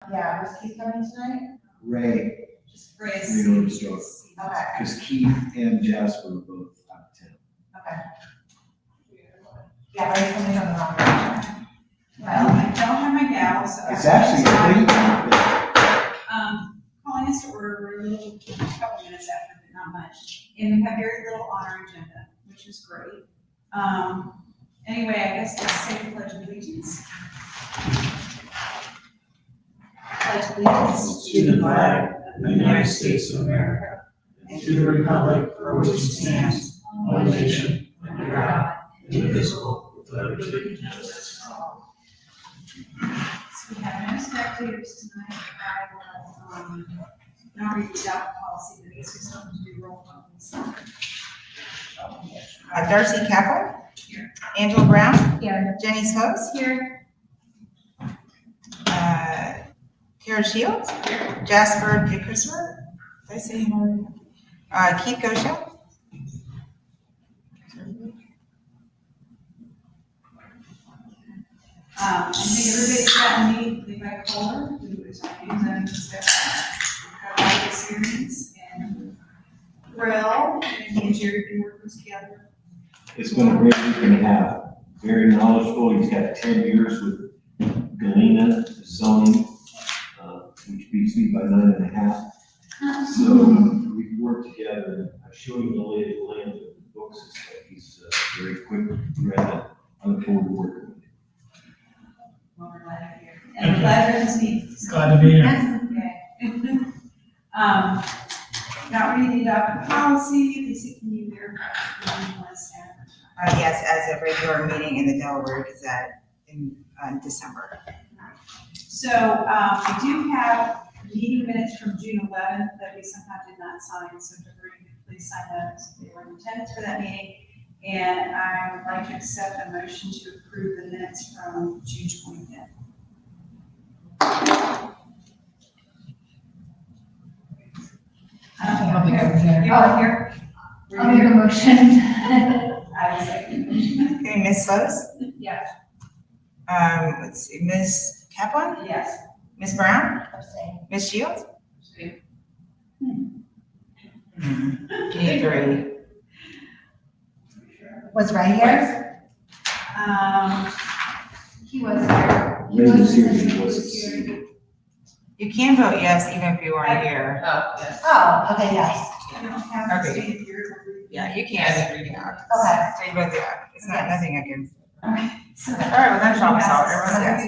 Yeah, was Keith coming tonight? Ray, Just phrase. Reno Historic. Okay, because Keith and Jasper are both out of town. okay. Yeah, Ray's coming on the wrong direction. Well, I don't have my gavel, so. It's actually a great thing. Calling us to order, we're a little, couple minutes after, but not much. And we have very little on our agenda, which is great. Anyway, I guess let's say the Pledge of Allegiance. Pledge allegiance to the flag of the United States of America, and to the republic for which it stands, one nation, under God, indivisible, with liberty and justice for all. So we have no spectators tonight. I will, not read the adopt policy, but I guess we still have to do roll call. Darcy Kaplan? Here. Angela Brown? Here. Jenny Smokes? Here. Kara Shields? Jasper DeChristopher? Did I say him already? Keith Gosha? I think everybody's gotten Levi Kohler, who is our new zoning inspector. Got a lot of experience and Brill, and he and Jerry been working together. It's been a great week and a half. Very knowledgeable. He's got 10 years with Galena zoning, which beats me by 9.5. So we worked together, and I showed him the lay of the land of the books and stuff. He's very quick, read it. I look forward to working with him. Well, we're glad you're here. And we're glad you're in this meeting. Glad to be here. Okay. Not reading the adopted policy, Lisa, can you verify the list? Yes, as a regular meeting in the Delaware Gazette in December. So, we do have meeting minutes from June 11th that we somehow did not sign, so please sign those. They were in attendance for that meeting. And I would like to accept a motion to approve the minutes from June 25th. I don't think I was there. You were here? Were I'll you make a here? motion. I was second. Okay, Ms. Slose? Yes. Let's see, Ms. Kaplan? Yes. Ms. Brown? Abstain. Ms. Shields? Three. Was right here? He was here. Ray was here, He he was wasn't here. seated. You can vote yes even if you weren't here. Oh, yes. Oh, okay, yes. I don't have to Okay. stay here. Yeah, you can. Yeah. Okay. So you both, yeah, it's not, nothing against. Okay. So All right, well, that's all, so everyone's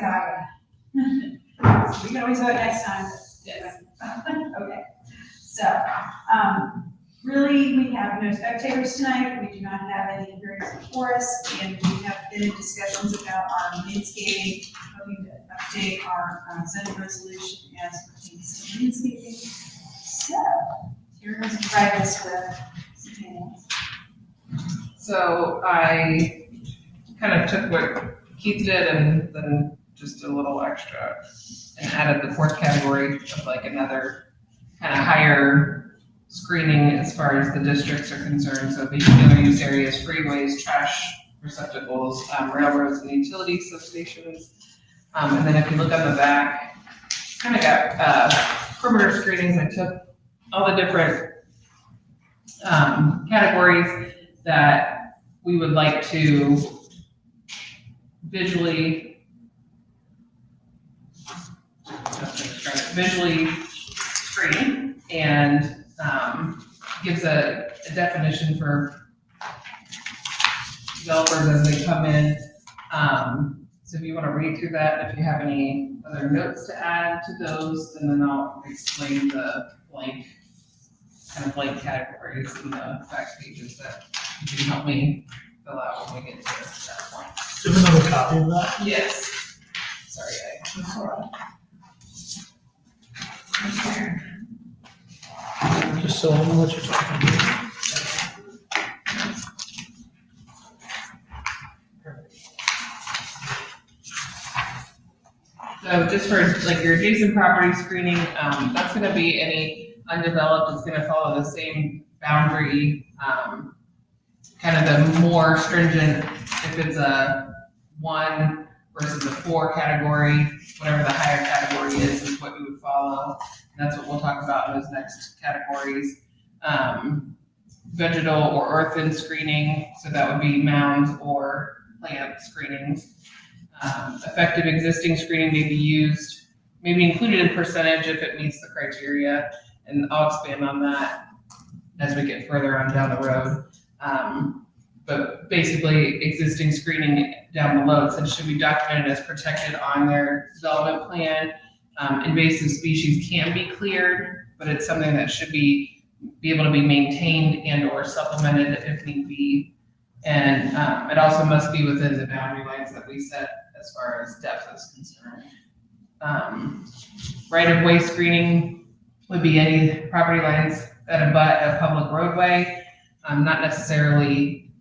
yes. We can always vote next time. Okay. So, really, we have no spectators tonight. We do not have any hearings before us, and we have been in discussions about our landscaping, hoping to update our zoning resolution as pertains to landscaping. So, here goes to provide us with some details. So I kind of took what Keith did and then just a little extra and added the fourth category of like another kind of higher screening as far as the districts are concerned. So vehicular use areas, freeways, trash receptacles, railroads and utility substations. And then if you look on the back, kind of got perimeter screenings. I took all the different categories that we would like to visually screen and gives a definition for developers as they come in. So if you want to read through that, if you have any other notes to add to those, and then I'll explain the blank categories in the back pages that you can help me fill out when we get to that point. Do you have another copy of that? Yes. Sorry, That's all right. Just so I know what you're talking about. So just for like your adjacent property screening, that's gonna be any undeveloped, it's gonna follow the same boundary, kind of the more stringent, if it's a 1 versus a 4 category. Whatever the higher category is what you would follow. And that's what we'll talk about in those next categories. Vegetal or earthen screening, so that would be mounds or plant screenings. Effective existing screening may be used, may be included in percentage if it meets the criteria, and I'll expand on that as we get further on down the road. But basically, existing screening down below, it says should be documented as protected on their development plan. Invasive species can be cleared, but it's something that should be able to be maintained and or supplemented if need be. And it also must be within the boundary lines that we set as far as depth is concerned. Right-of-way screening would be any property lines that abut a public roadway, not necessarily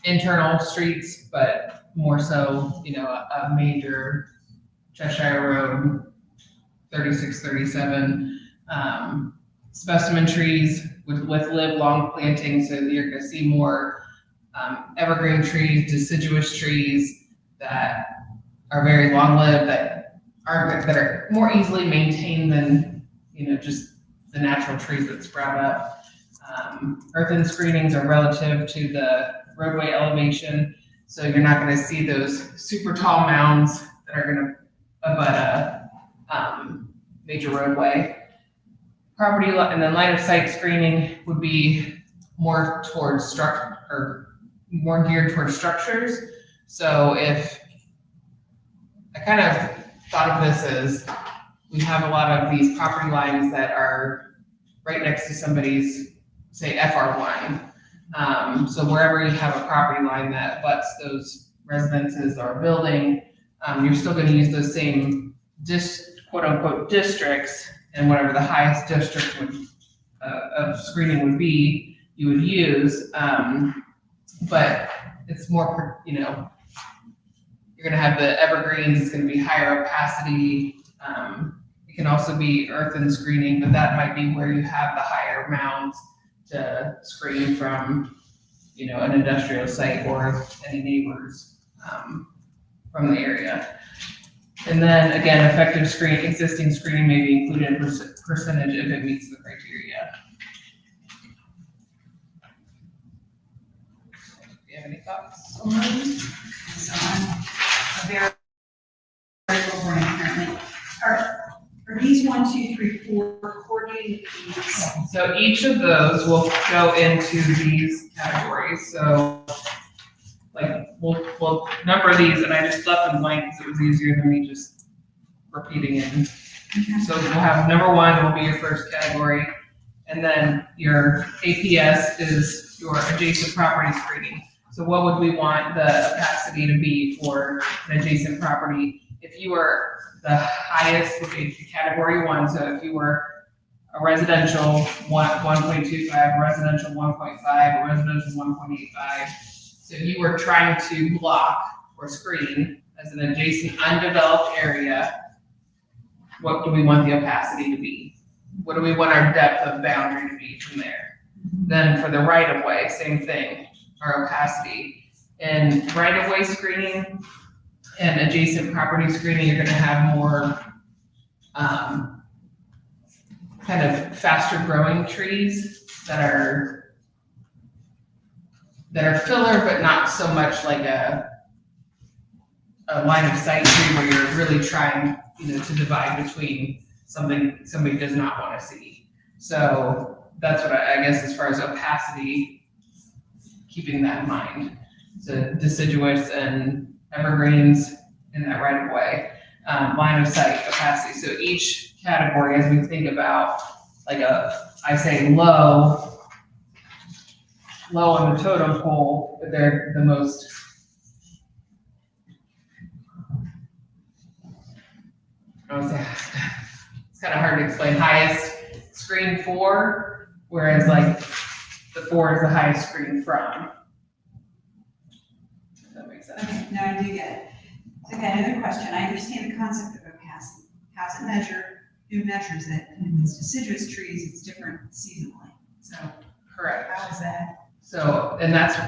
internal streets, but more so, a major Cheshire Road, 36, 37, specimen trees with live-long planting, so you're gonna see more evergreen trees, deciduous trees that are very long-lived, that are more easily maintained than, just the natural trees that sprout up. Earthen screenings are relative to the roadway elevation, so you're not gonna see those super tall mounds that are gonna abut a major roadway. And then line of sight screening would be more towards more geared towards structures. So if I kind of thought of this as we have a lot of these property lines that are right next to somebody's, say, FR1. So wherever you have a property line that butts those residences or building, you're still going to use those same quote unquote districts, and whatever the highest district of screening would be, you would use. But it's more, you're going to have the evergreens, it's going to be higher opacity. It can also be earthen screening, but that might be where you have the higher mounds to screen from, an industrial site or any neighbors from the area. And then again, existing screening may be included in percentage if it meets the criteria. Do you have any thoughts? So I'm a very little brain currently. Are these 1, 2, 3, 4 coordinated fees? So each of those will go into these categories. So like we'll number these, and I just left them blank because it was easier than me just repeating it. So we'll have number 1 will be your first category, and then your APS is your adjacent property screening. So what would we want the opacity to be for an adjacent property? If you were the highest, would be category 1. So if you were a residential 1.25, residential 1.5, residential 1.85. So you were trying to block or screen as an adjacent undeveloped area, what do we want the opacity to be? What do we want our depth of boundary to be from there? Then for the right-of-way, same thing, our opacity. And right-of-way screening and adjacent property screening, you're gonna have more kind of faster growing trees that are filler, but not so much like a line of sight tree where you're really trying, to divide between something somebody does not want to see. So that's what I guess as far as opacity, keeping that in mind. So deciduous and evergreens in that right of way, line of sight, opacity. So each category, as we think about I say low on the totem pole, but they're the most, it's kind of hard to explain, highest screen 4, whereas the 4 is the highest screen from. Does that make sense? Okay, no, I do get it. Okay, another question. I understand the concept of opacity. How's it measured? Who measures it? And if it's deciduous trees, it's different seasonally. So Correct. how is that? So, and that's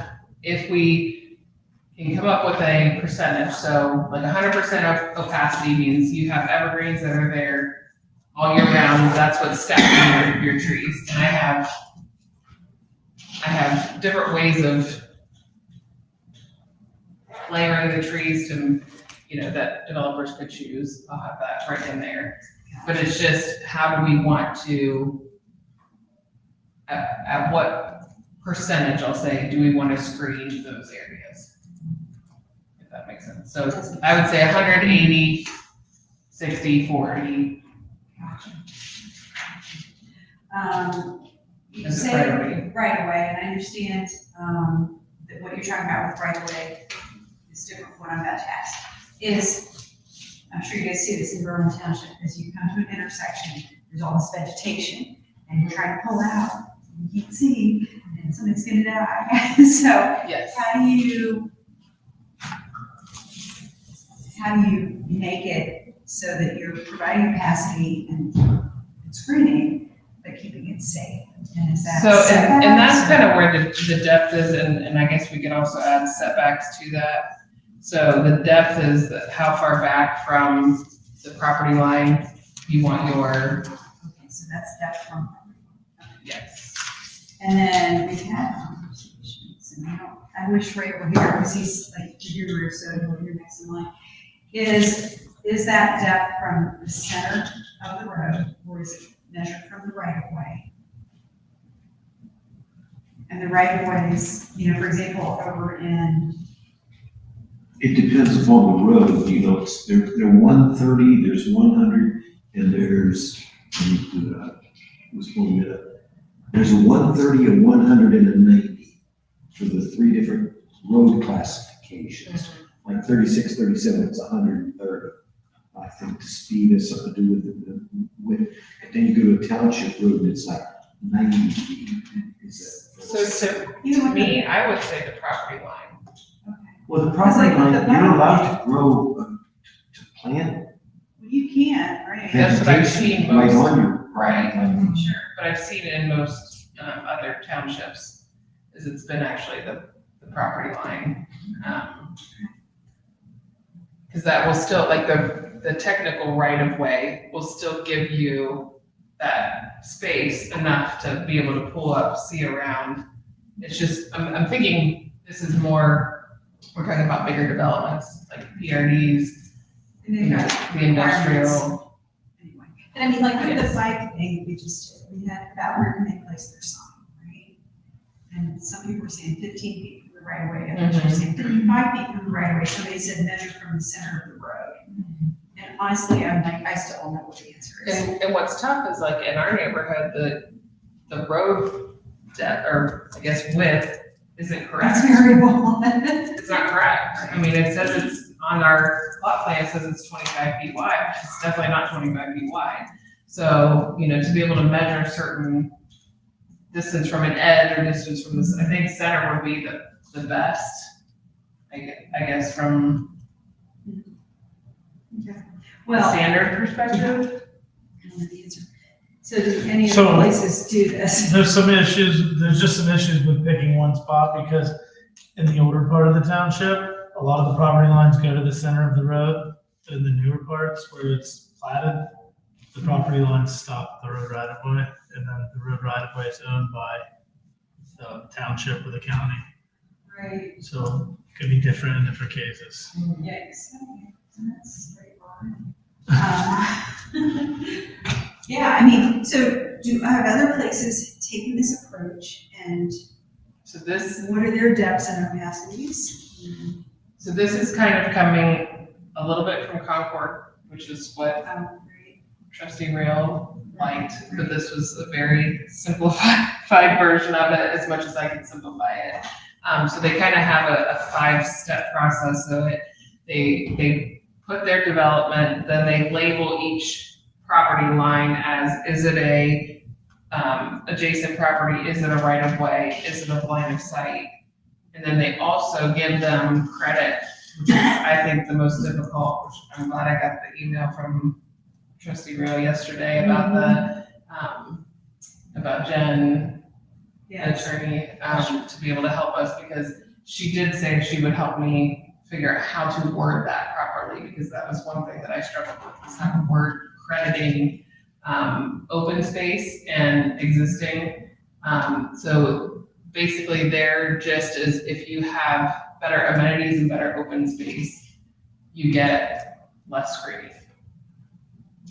if we can come up with a percentage, so like 100% opacity means you have evergreens that are there all year round, that's what's stacking your trees. And I have different ways of layering the trees to, that developers could choose. I'll have that right in there. But it's just, how do we want to, at what percentage, I'll say, do we want to screen those areas? If that makes sense. So I would say 180, 60, 40 You as a say priority. right away, and I understand, that what you're talking about with right away is different from what I'm about to ask. I'm sure you guys see this in Berlin Township, as you come to an intersection, there's all this vegetation, and you're trying to pull out, and you can't see, and somebody's gonna die. So Yes. how do you make it so that you're providing capacity and screening, but keeping it safe? And is that So, and that's setbacks? kind of where the depth is, and I guess we could also add setbacks to that. So the depth is how far back from the property line you want your, Okay, so that's depth from. yes. And then we had conversations, and I wish Ray were here, because he's like the guru, so he'll hear next in line. Is that depth from the center of the road, or is it measured from the right of way? And the right of way is, for example, over in, It depends upon the road, they're 130, there's 100, and there's, let me do it up. Let's pull it up. There's a 130, a 100, and a 90 for the three different road classifications. Like 36, 37, it's 130. I think the speed has something to do with the width. And then you go to a township road and it's like 90 feet. So to me, I would say the property line. Well, the property It's like line, the you're allowed property. to grow, to plant you can't, right? That's what I've vegetation seen right most. on your Right. Sure. But I've seen it in most other townships, is it's been actually the property line. Because that will still, like the technical right of way will still give you that space enough to be able to pull up, see around. It's just, I'm thinking this is more, we're talking about bigger developments, like PRDs, And they've got the industrial. Anyway, and I mean, like with the bike thing we just did, we had about where can they place their sign, right? And some people were saying 15 feet from the right of way, others were saying 35 feet from the right of way, somebody said measure from the center of the road. And honestly, I'm like, I still don't know what the answer is. And what's tough is like in our neighborhood, the road depth, or I guess width, isn't correct. That's variable. It's not correct. I mean, it says it's on our plot plan, it says it's 25 feet wide. It's definitely not 25 feet wide. So, to be able to measure certain distance from an edge or distance from this, I think center would be the best, I guess, from a Well, standard perspective. I don't know the answer. So do any of the So- places do this? There's just some issues with picking one spot because in the older part of the township, a lot of the property lines go to the center of the road. In the newer parts where it's platted, the property lines stop the road right of way, and then the road right of way is owned by the township or the county. Right, So it could be different in different cases. yikes. Okay, so that's straightforward. Yeah, I mean, so do I have other places taking this approach, and So this what are their depths and opacities? So this is kind of coming a little bit from Concord, which is what Right. Trustee Real liked, but this was a very simplified version of it, as much as I can simplify it. So they kind of have a 5-step process. So they put their development, then they label each property line as, is it a adjacent property, is it a right of way, is it a line of sight? And then they also give them credit, which is, I think, the most difficult, which I'm glad I got the email from Trustee Real yesterday about about Jen, the Yeah. attorney, to be able to help us, because she did say she would help me figure out how to word that properly, because that was one thing that I struggled with, is how to word crediting open space and existing. So basically their gist is if you have better amenities and better open space, you get less screening.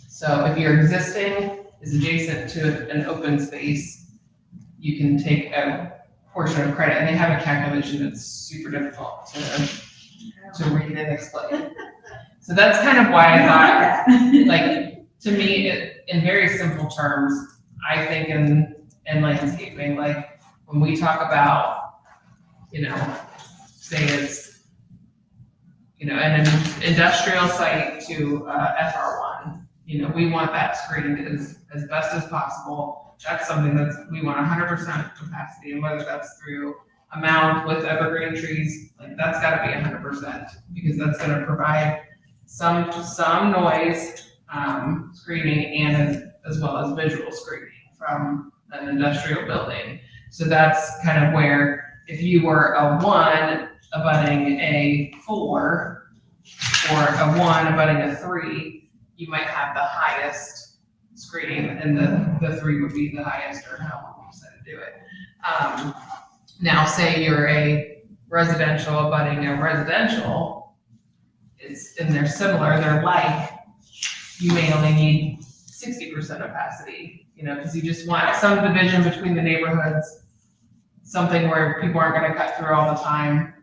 So if your existing is adjacent to an open space, you can take a portion of credit, and they have a calculation that's super difficult to read and explain. So that's kind of why I thought, like, to me, in very simple terms, I think in landscaping, like, when we talk about, say it's, an industrial site to FR1, we want that screened as best as possible. That's something we want 100% capacity, and whether that's through a mound with evergreen trees, like, that's gotta be 100%, because that's gonna provide some noise, screening, and as well as visual screening from an industrial building. So that's kind of where, if you were a 1 abutting a 4, or a 1 abutting a 3, you might have the highest screening, and the 3 would be the highest, or however you decide to do it. Now, say you're a residential abutting a residential, and they're similar, they're like, you may only need 60% opacity, because you just want some division between the neighborhoods, something where people aren't gonna cut through all the time,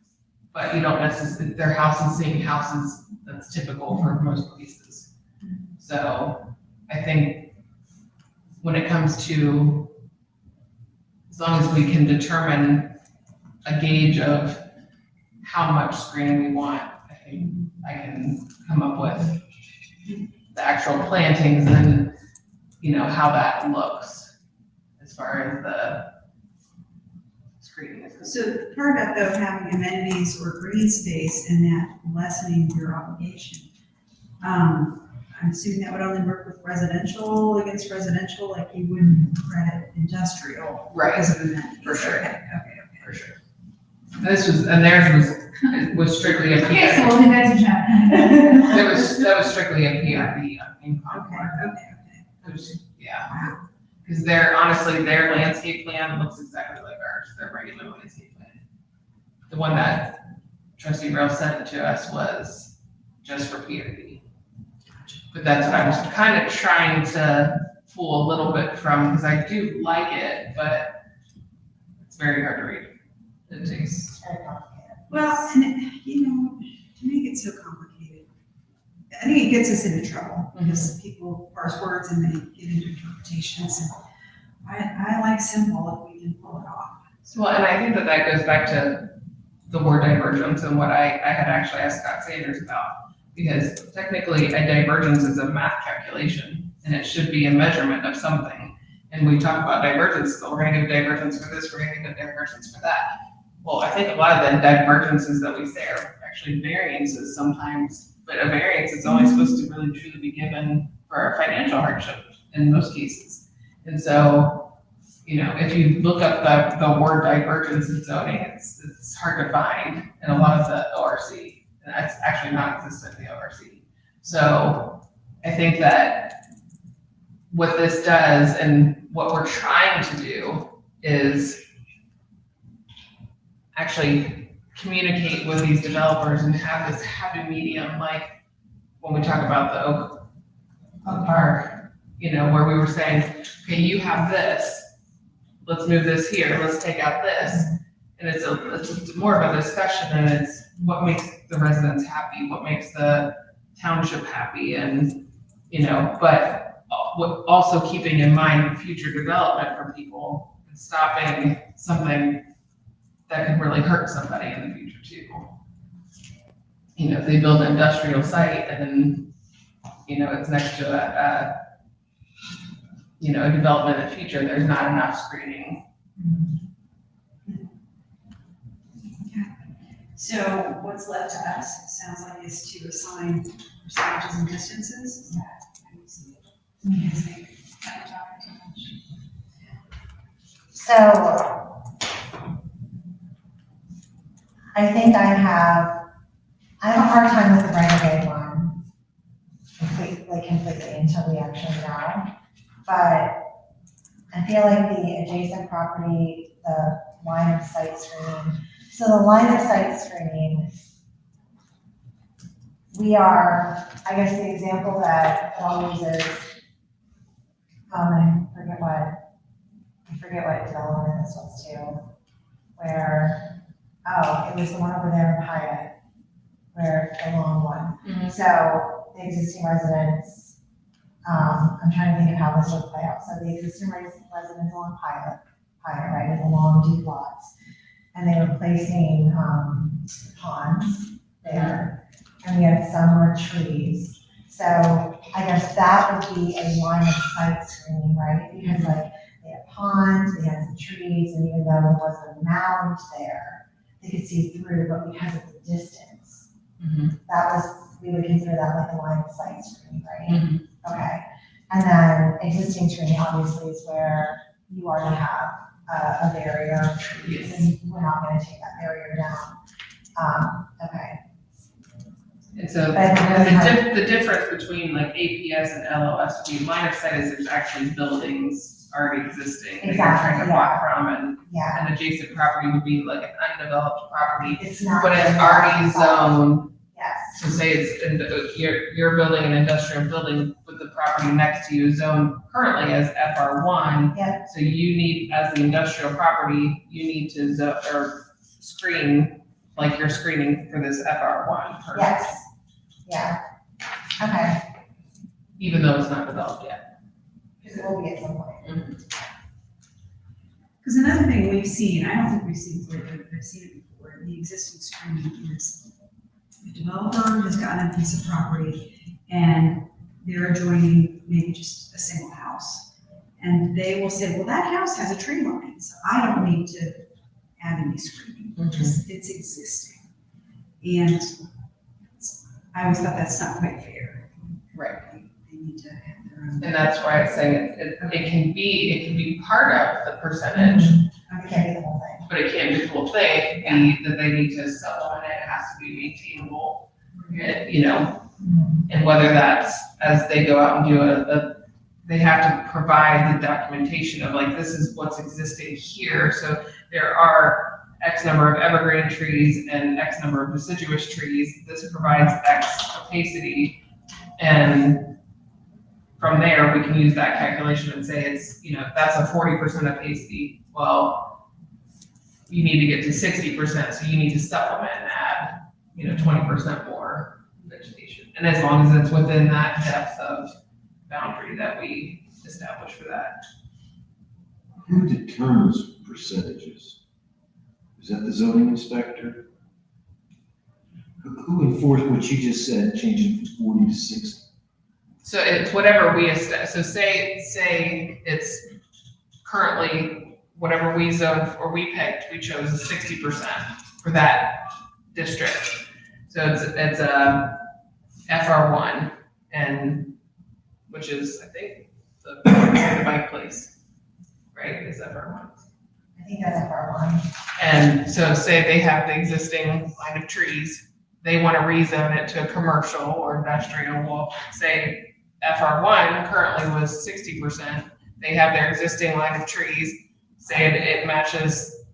but you don't necessarily, their houses, seeing houses, that's typical for most places. So I think when it comes to, as long as we can determine a gauge of how much screening we want, I think I can come up with the actual plantings and, how that looks as far as the screening is concerned. So part of though, having amenities or green space and that lessening your obligation. I'm assuming that would only work with residential against residential, like you wouldn't credit industrial. Right, Because of amenities. for sure. Okay. For sure. Theirs was strictly a Okay, so PRD. we'll do that to John. That was strictly a PRD in Concord. Okay. It was, yeah. Because their landscape plan looks exactly like ours, their regular landscape plan. The one that trustee Rowe sent to us was just for PRD. But that's what I was kind of trying to pull a little bit from, because I do like it, but it's very hard to read. It takes. Well, and to make it so complicated, I think it gets us into trouble because people parse words and they get into interpretations. And I like simple if we can pull it off. Well, and I think that goes back to the word divergence and what I had actually asked Scott Sanders about. Because technically a divergence is a math calculation, and it should be a measurement of something. And we talk about divergence, so we're gonna give divergence for this, we're gonna give divergence for that. Well, I think a lot of the divergences that we say are actually variances sometimes, but a variance is only supposed to really truly be given for a financial hardship in most cases. And so, if you look up the word divergence in zoning, it's hard to find in a lot of the ORC. And that's actually non-existent in the ORC. So I think that what this does and what we're trying to do is actually communicate with these developers and have this happy medium, like when we talk about the Oak Park, where we were saying, okay, you have this, let's move this here, let's take out this. And it's more of a discussion, and it's what makes the residents happy, what makes the township happy, and, but also keeping in mind future development for people and stopping something that could really hurt somebody in the future too. If they build an industrial site and then, it's next to a development in the future, there's not enough screening. So what's left to us, it sounds like, is to assign percentages and distances. Is that how you see it? What do you guys think? Am I talking too much? So I think I have a hard time with the right of way one. Completely until we actually know. But I feel like the adjacent property, the line of sight screening. So the line of sight screening, I guess the example that I'll use is, I forget what development this was too, where, it was the one over there in Hyatt, where the long one. Mhm. So the existing residents, I'm trying to think of how this would play out. So the existing residents along Hyatt, right, in the long deep lots. And they were placing, ponds there, and we had some more trees. So I guess that would be a line of sight screening, right? Because like, they had ponds, they had some trees, and even though there was a mound there, they could see through, but because of the distance, we would consider that like a line of sight screening, right? Okay, and then existing screening obviously is where you already have a barrier of trees, and we're not gonna take that barrier down. Okay, And so But I don't really have- the difference between like APS and LOS would be line of sight is there's actually buildings already existing that you're trying to Exactly, walk from, and yeah, an adjacent property would be like an undeveloped property, it's not. but it's already zoned. Yes, So say you're building an industrial building with the property next to you zoned currently as FR1. Yep. So you need, as the industrial property, you need to screen, like you're screening for this FR1 person. yes, yeah, okay, Even though it's not developed yet. because it will be at some point. Because another thing we've seen, I don't think we've seen it lately, but I've seen it before, the existing screening is the developer has gotten a piece of property and they're adjoining maybe just a single house. And they will say, well, that house has a tree line, so I don't need to add any screening, because it's existing. And I always thought that's not quite fair. Right. They need to have their own. And that's why it's saying it can be part of the percentage, It can't be the whole thing. but it can't be the whole thing. It can be that they need to supplement it, it has to be maintainable, you know. And whether that's, as they go out and do they have to provide the documentation of like, this is what's existing here. So there are X number of evergreen trees and X number of deciduous trees. This provides X opacity. And from there, we can use that calculation and say it's, that's a 40% opacity. Well, you need to get to 60%, so you need to supplement and add, 20% more vegetation. And as long as it's within that depth of boundary that we establish for that. Who determines percentages? Is that the zoning inspector? Who enforced what you just said, changing from 40 to 60? So it's whatever we establish. So say it's currently whatever we zoned or we picked, we chose a 60% for that district. So it's a FR1, and which is, I think, the bike place, right, is FR1. I think that's FR1. And so say they have the existing line of trees, they want to rezone it to a commercial or industrial, well, say FR1 currently was 60%, they have their existing line of trees, say it matches,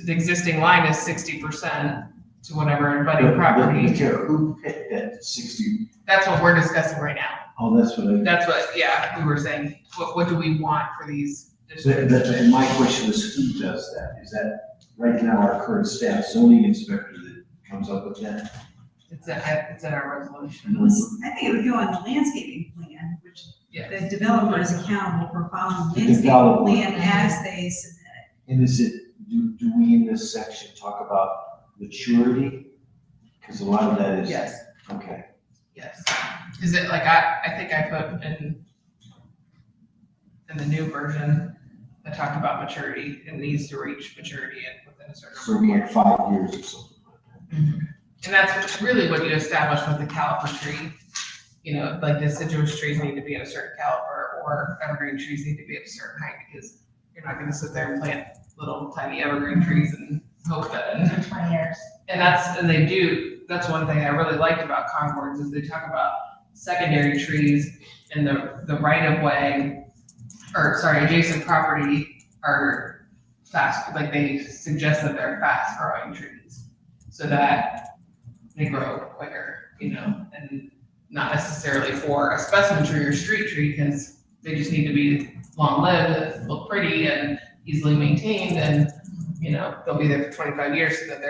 the existing line is 60% to whatever abutting property. Who picked that 60? That's what we're discussing right now. Oh, that's what That's what, yeah, we were saying, what do we want for these districts? and my question was, who does that? Is that right now our current staff zoning inspector that comes up with that? It's in our resolution. I think it would go on the landscaping plan, which Yeah. the developer is accountable for following the The landscaping developer. plan as they submit it. And is it, do we in this section talk about maturity? Because a lot of that is. Yes, Okay. yes. Is it like, I think I put in the new version, I talked about maturity, it needs to reach maturity within a certain So number of like years. 5 years or something like that. And that's really what you establish with the caliper tree. Like deciduous trees need to be at a certain caliper, or evergreen trees need to be at a certain height, because you're not gonna sit there and plant little tiny evergreen trees and hope that in For 20 years. that's one thing I really liked about Concords is they talk about secondary trees in the right of way, adjacent property are fast, like they suggest that they're fast growing trees. So that they grow quicker, and not necessarily for a specimen tree or street tree, because they just need to be long lived, look pretty and easily maintained, and they'll be there for 25 years so that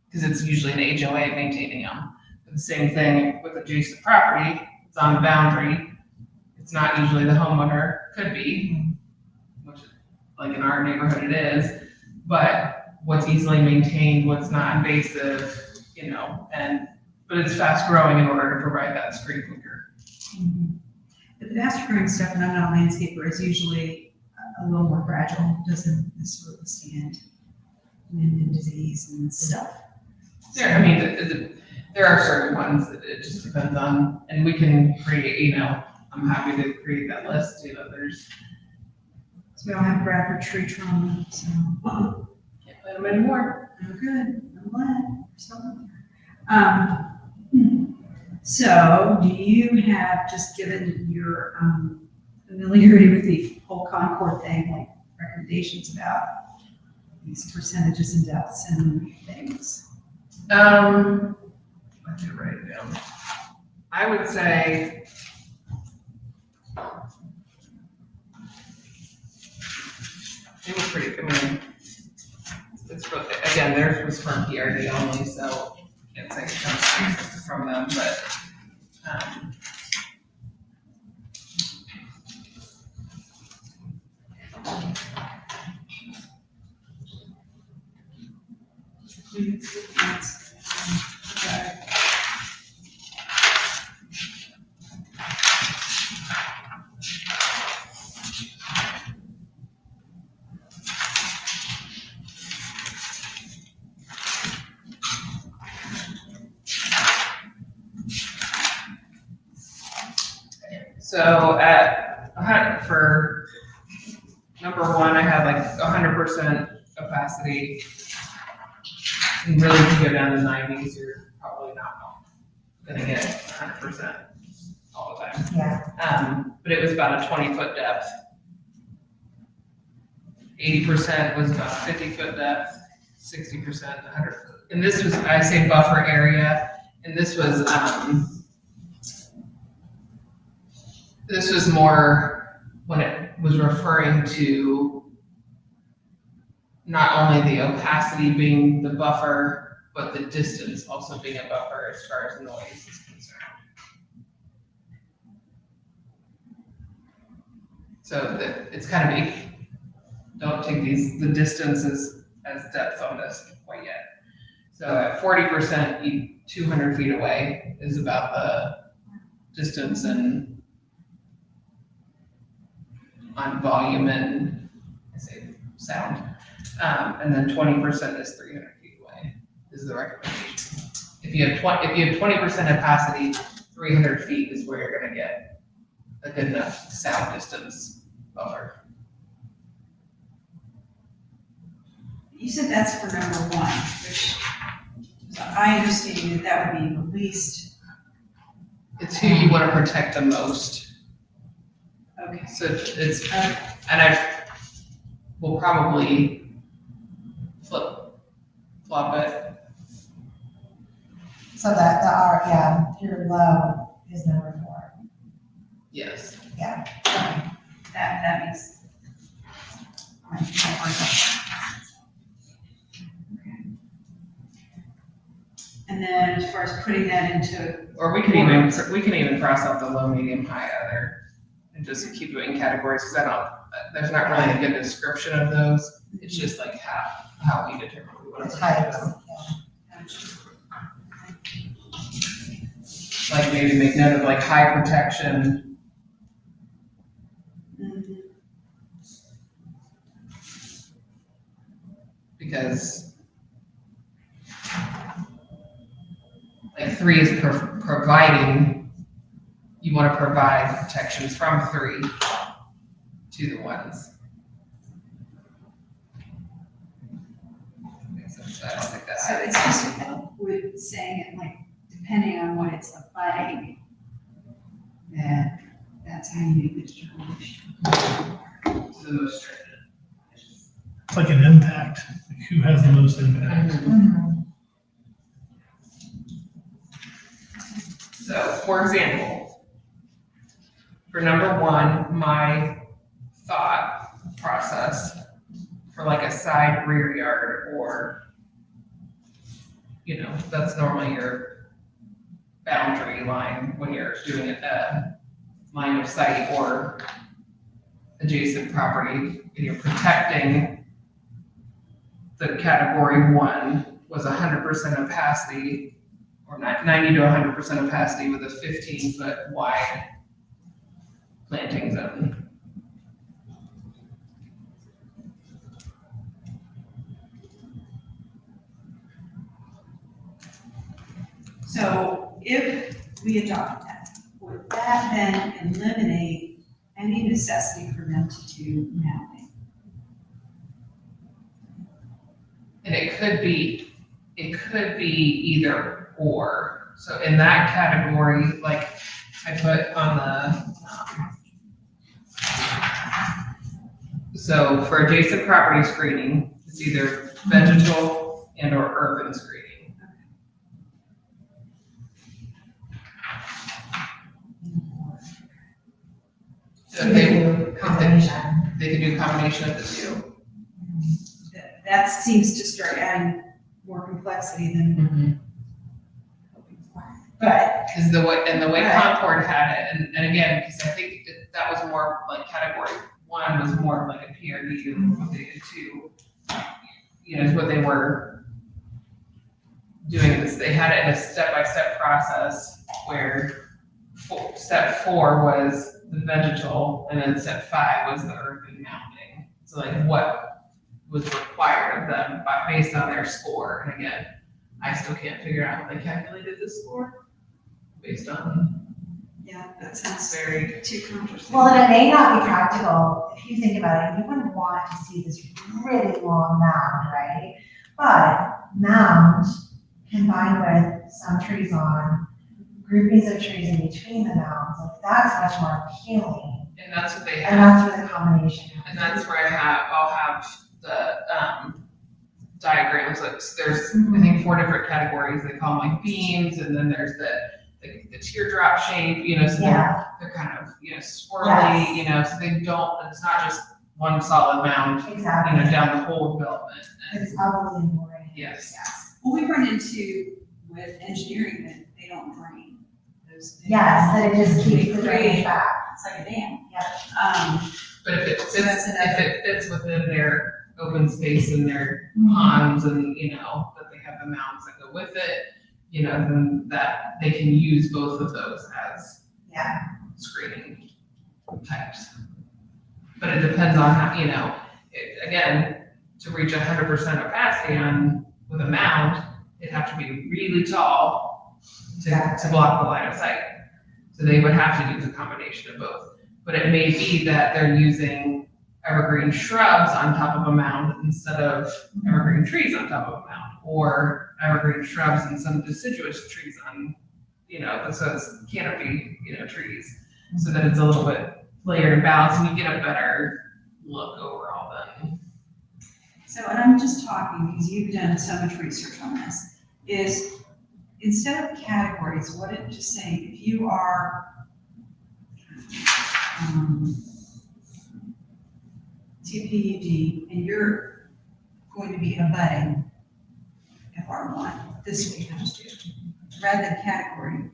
because it's usually an HOA maintaining them. The same thing with adjacent property, it's on the boundary. It's not usually the homeowner, could be, which like in our neighborhood it is, but what's easily maintained, what's not invasive, but it's fast growing in order to provide that screen quicker. But the fast growing stuff, and I'm not a landscaper, is usually a little more fragile, doesn't necessarily withstand wind and disease and stuff. There are certain ones that it just depends on, and we can create, I'm happy to create that list, there's, So we don't have Bradford tree trauma, so can't plant them anymore. we're good, I'm glad, we're still there. So do you have, just given your familiarity with the whole Concord thing, like recommendations about these percentages and depths and things? I did write it down. I would say it was pretty, it's really, again, theirs was from PRD only, so can't say it comes from them, but, so for number one, I had like 100% opacity. And really, if you go down to 90s, you're probably not gonna get 100% all the time. Yeah. But it was about a 20-foot depth. 80% was about 50-foot depth, 60%, 100 foot. And this was, I say buffer area, and this was more when it was referring to not only the opacity being the buffer, but the distance also being a buffer as far as noise is concerned. So it's kind of, don't take the distances as depth on this quite yet. So at 40%, 200 feet away is about the distance and on volume and I say sound. And then 20% is 300 feet away is the recommendation. If you have 20% opacity, 300 feet is where you're gonna get a good enough sound distance buffer. You said that's for number one, which I understand that would be the least. It's who you wanna protect the most. Okay. So it's, and I will probably flop it. So that your low is number 4. Yes. Yeah. Okay. That makes. And then as far as putting that into, Or we can even cross out the low, medium, high other and just keep doing categories because there's not really a good description of those. It's just like how we determine we want The to types, them. yeah. Like maybe make note of like high protection. Because like 3 is providing, you want to provide protections from 3 to the 1s. Makes sense. I don't think that. So it's just, with saying it like, depending on what it's abutting, that's how you make the determination. The most stringent. It's like an impact, like who has the most impact. So, for example, for number one, my thought process for like a side rear yard or, you know, that's normally your boundary line when you're doing a line of sight or adjacent property, and you're protecting the category one was 100% opacity, or 90 to 100% opacity with a 15-foot wide planting zone. So if we adopt that, would that then eliminate any necessity for them to do mapping? And it could be either or. So in that category, like I put on the, so for adjacent property screening, it's either vegetal and or urban screening. So if they could do a combination of the two. That seems to start adding more complexity than. But, Because the way Right. Concord had it, and again, because I think that was more like category one was more like a PRD than what they did two. You know, is what they were doing this. They had it in a step-by-step process where step 4 was the vegetal, and then step 5 was the earthen mounting. So like what was required of them based on their score. And again, I still can't figure out how they calculated this score based on yeah, that sounds very. too controversial. Well, and it may not be practical, if you think about it, you wouldn't want to see this really long mound, right? But mound combined with some trees on, groupings of trees in between the mounds, like that's much more appealing. And that's what they And have. that's where the combination comes And that's where I'll have the diagrams, like there's, I think 4 different categories, they call them like beams, and then there's the teardrop shape, you know, so Yeah, they're kind of, you know, swirly, you know, so they don't, it's not just one solid mound, you exactly. know, down the whole development. And It's ugly and boring. yes, Well, we run into with engineering that they don't drain those. Yes, that it just keeps the drainage Create- back. It's like a dam. Yep. but if it So that's fits, another- if it fits within their open space and their Mm-hmm. ponds and, you know, that they have the mounds that go with it, you know, then that they can use both of those as Yeah. screening types. But it depends on how, you know, again, to reach 100% opacity with a mound, it'd have to be really tall to block the line of sight. So they would have to do the combination of both. But it may be that they're using evergreen shrubs on top of a mound instead of evergreen trees on top of a mound, or evergreen shrubs and some deciduous trees on, you know, so it's canopy, you know, trees, so that it's a little bit layered and balanced, and you get a better look overall then. So, and I'm just talking, because you've done so much research on this, is instead of categories, what it just saying, if you are TPUD and you're going to be abutting FR1, this we have to do. Rather than category,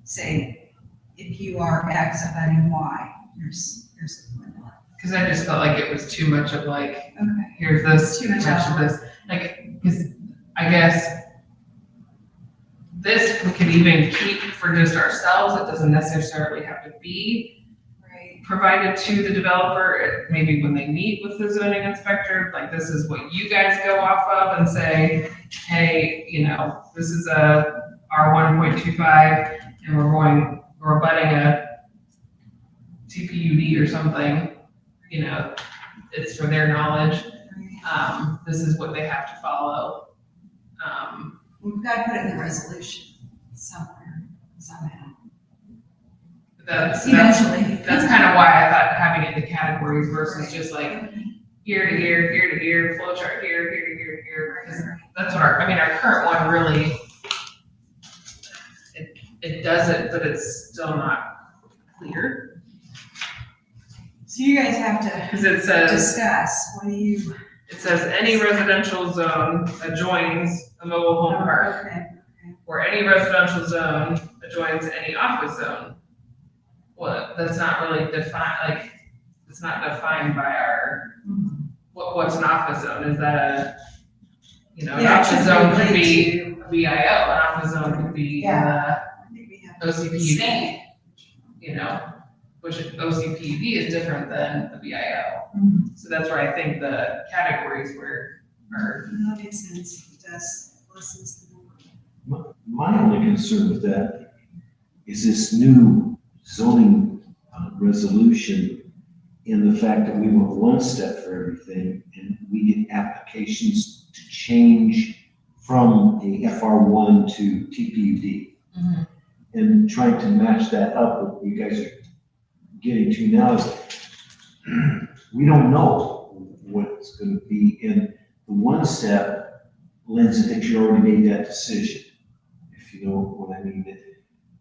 say, if you are X abutting Y, here's the formula. Cause I just felt like it was too much of like, Okay. here's this, Too too much much of outline. this, like, cause I guess this we could even keep for just ourselves, it doesn't necessarily have to be Right. provided to the developer, maybe when they meet with the zoning inspector, like this is what you guys go off of and say, hey, you know, this is a R1.25 and we're abutting a TPUD or something, you know, it's for their knowledge. This is what they have to follow. We've got to put it in the resolution somewhere, somehow. That's Eventually. kind of why I thought having it into categories versus just like year to year, flow chart here, here. 'Cause that's what our current one really, it does it, but it's still not clear. So you guys have to Because it says, discuss, what do you? any residential zone adjoins a mobile home park, Okay. or any residential zone adjoins any office zone. Well, that's not really defined, like, it's not defined by our, what's an office zone? Is that an Yeah, it office should zone could relate be to- VIO, an office zone could be I think we have to OCPUD, say. which OCPUD is different than the VIO. So that's where I think the categories are, That makes sense, it does, listens to the board. My only concern with that is this new zoning resolution in the fact that we went one step for everything and we get applications to change from a FR1 to TPUD. And trying to match that up with what you guys are getting to now is we don't know what's going to be in the one step. Lends it that you already made that decision, if you know what I mean.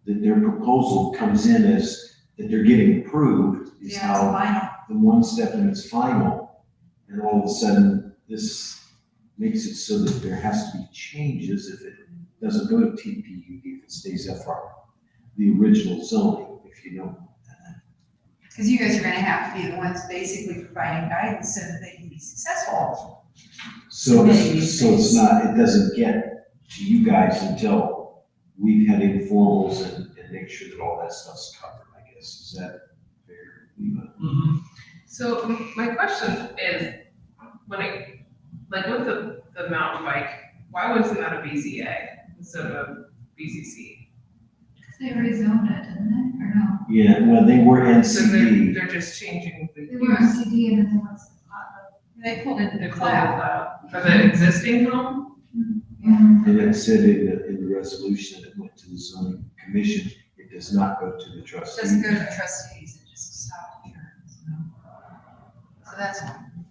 That their proposal comes in as that they're getting approved is Yeah, it's how final. the one step and it's final. And all of a sudden, this makes it so that there has to be changes if it doesn't go to TPUD, if it stays FR, the original zoning, if you know. Because you guys are gonna have to be the ones basically providing guidance so that they can be successful. So, Submitting these so it's things. not, it doesn't get to you guys until we've had informals and make sure that all that stuff's covered, I guess. Is that fair? so my question is, when it, like with the mountain bike, why wasn't that a BZA instead of BCC? They rezoned it, didn't they, or no? Yeah, well, they were So NCD. they're just changing the They were MCD and then they went to the cloud. They pulled in They the called it cloud. for the existing home? And it said in the resolution that it went to the zoning commission, it does not go to the It trustee. doesn't go to the trustees, it just stopped here. So that's one.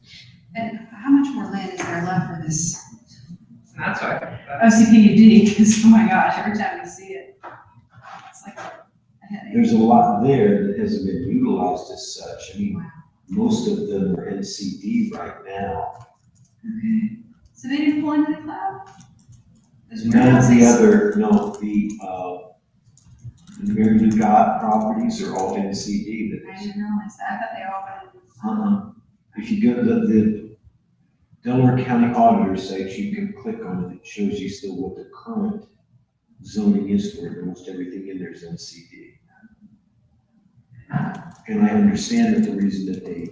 And how much more land is there left for this And that's why, OCPUD? Because, oh my gosh, every time we see it, it's like a headache. There's a lot there that hasn't been utilized as such. I mean, most of them are NCD right now. Okay. So they didn't pull into the cloud? Those None of the warehouses? other, no, the Mary Lou Gott properties are all NCD. I didn't realize that, I thought they all went in. If you go to the Delaware County Auditor site, you can click on it. It shows you still what the current zoning is for it. Almost everything in there is NCD. And I understand that the reason that they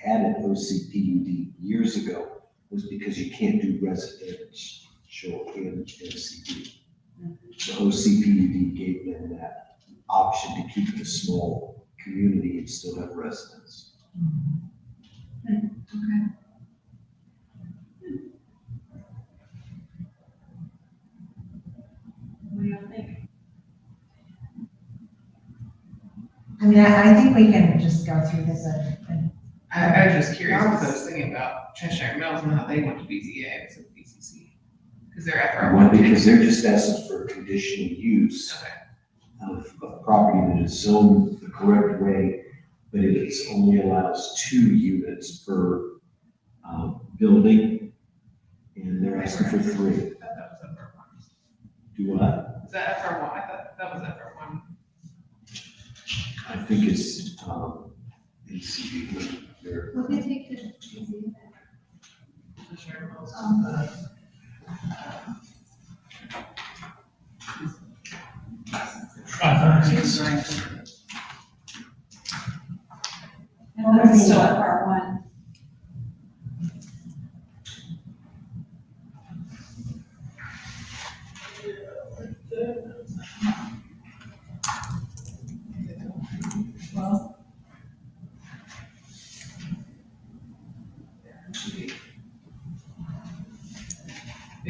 added OCPUD years ago was because you can't do residential in NCD. The OCPUD gave them that option to keep it a small community and still have residents. Okay. What do you think? I mean, I think we can just go through this and I was just curious because I was thinking about Cheshire Mills and how they went to BZA instead of BCC. Because they're FR1. Well, because they're just asking for conditional use Okay. of a property that is zoned the correct way, but it only allows 2 units per building, and they're asking for 3. I thought that was FR1. Do what? Is that FR1? I thought that was FR1. I think it's, NCD, but they're, Will they take the easy? Cheshire Mills. And that's still at part one.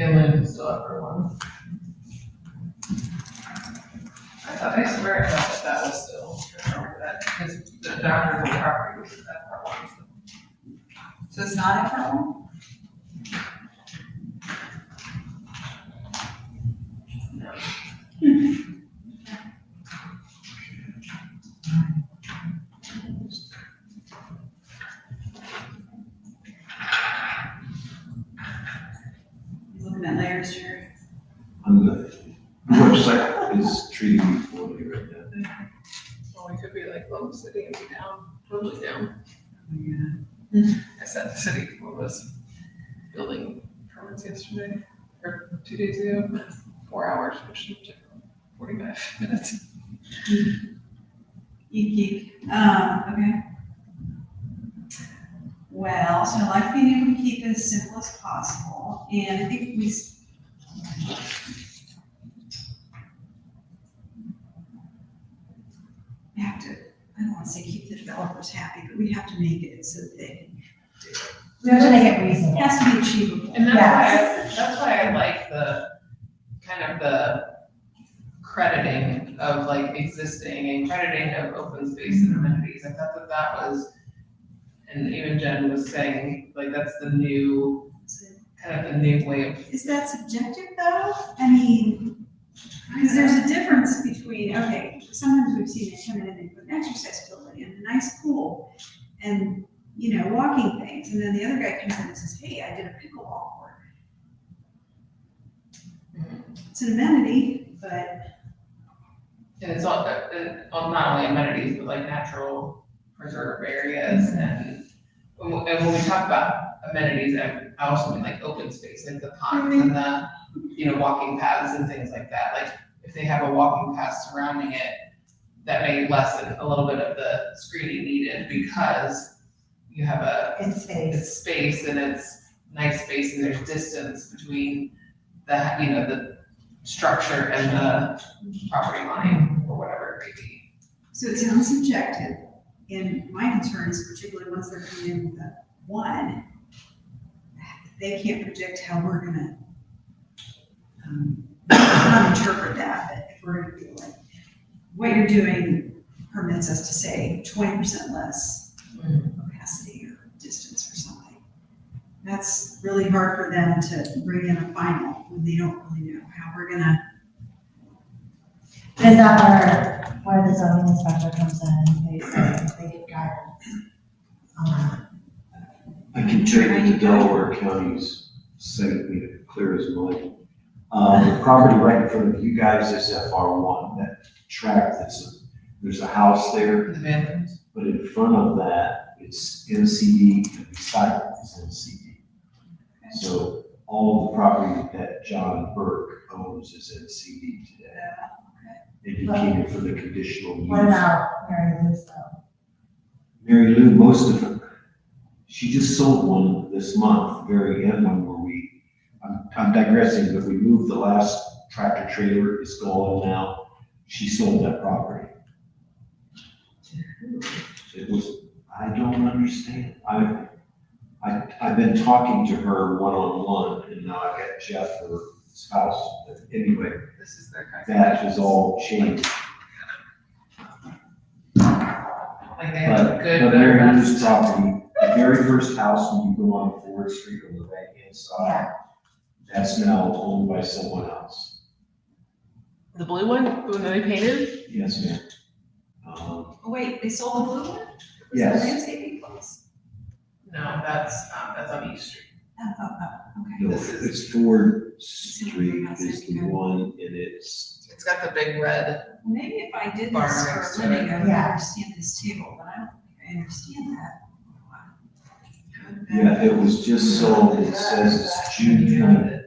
Inland is still up for one. I swear I thought that was still, I remember that, because the doctor and the property was at part one. So it's not a problem? Looking at layers here. The website is treating me poorly right now. Well, we could be like Lone City and be down, totally down. I sent the city what was building permits yesterday, or 2 days ago, 4 hours, which took 45 minutes. Eek. Okay. Well, so I like being able to keep it as simple as possible, and I think we have to, I don't want to say keep the developers happy, but we have to make it so that they can do it. We have to make it It reasonable. has to be achievable. And that's why I like the, kind of the crediting of like existing and crediting of open space and amenities. I thought that that was, and even Jen was saying, like, that's the new, kind of the new way of. Is that subjective though? I mean, because there's a difference between, okay, sometimes we've seen it come in and they put an exercise facility and a nice pool and, you know, walking things, and then the other guy comes in and says, hey, I did a pickleball court. It's an amenity, but And it's all, not only amenities, but like natural preserve areas and when we talk about amenities, I also mean like open space, like the ponds and the, you know, walking paths and things like that. Like if they have a walking path surrounding it, that may lessen a little bit of the screening needed because you have It's space. it's space and it's nice space and there's distance between the, you know, the structure and the property line or whatever it may be. so it sounds subjective. And my concern is particularly once they're coming in with a one, they can't predict how we're gonna, not interpret that, but if we're gonna be like, what you're doing permits us to say 20% less capacity or distance or something. That's really hard for them to bring in a final when they don't really know how we're gonna. Is that where the zoning inspector comes in, they give guidance? I can check with the Delaware county's site, made it clear as mud. The property right in front of you guys is FR1, that tract there's a house there, The Vanderbilt. but in front of that, it's NCD, and beside it is NCD. So all of the property that John Burke owns is NCD today. Indicated for the conditional use. What about Mary Lou's though? Mary Lou, most of them, she just sold one this month, very end one where I'm digressing, but we moved the last tractor trailer, it's gone now. She sold that property. It was, I don't understand. I've been talking to her one-on-one and now I got Jeff, her spouse, but anyway, This is their kind of. that has all changed. Like they have a But good, but better, Mary Lou's best. property, the very first house when you go on Ford Street on the right-hand side, that's now owned by someone else. The blue one, the one that they painted? Yes, ma'am. Oh, wait, they sold the blue one? Was that Yes. landscaping place? No, that's on East Street. Oh, okay. No, This is- it's Ford Street is the one, and it's, It's got the big red. Maybe if I did Bar this next for to a living, I would Yeah. understand this table, but I don't think I understand that. yeah, it was just sold, it says it's June 20th.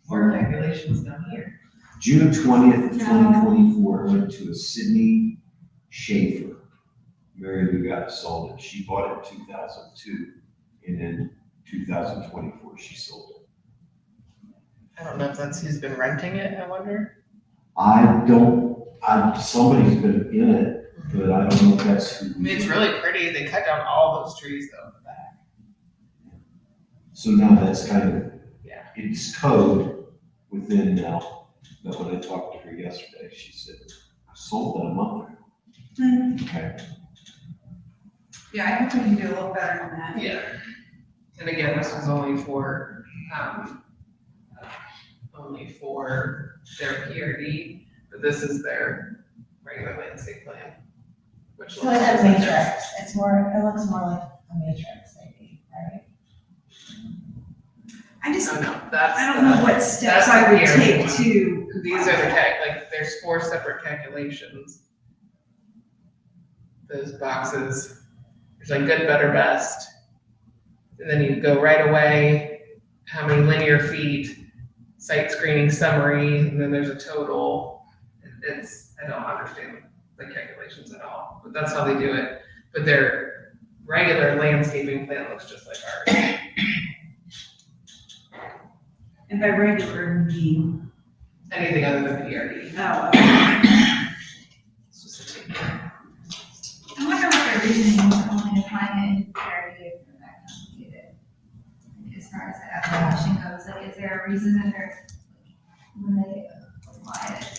More calculations down here. June 20th of 2024, it went to a Sydney Schaefer. Mary Lou got it sold it, she bought it in 2002, and in 2024, she sold it. I don't know if that's who's been renting it, I wonder. Somebody's been in it, but I don't know if that's who. I mean, it's really pretty. They cut down all those trees though in the back. So now that's kind of Yeah. it's code within now, but when I talked to her yesterday, she said, I sold that a month ago. Okay. Yeah, I hope we can do a little better than that. Yeah. And again, this was only for their PRD, but this is their regular landscape plan. Which So it's looks a matrix, it looks more like a matrix maybe, right? I just, No, that's. I don't know what steps that's I would the take one. to. These are the there's 4 separate calculations. Those boxes, there's like good, better, best. And then you go right away, how many linear feet, site screening summary, and then there's a total. I don't understand the calculations at all, but that's how they do it. But their regular landscaping plan looks just like ours. And by regular, we mean, Anything other than PRD. oh, It's just a table. I wonder what their reasoning was only applying it in parity if they're that complicated. As far as the application goes, like, is there a reason that they're, when they apply it?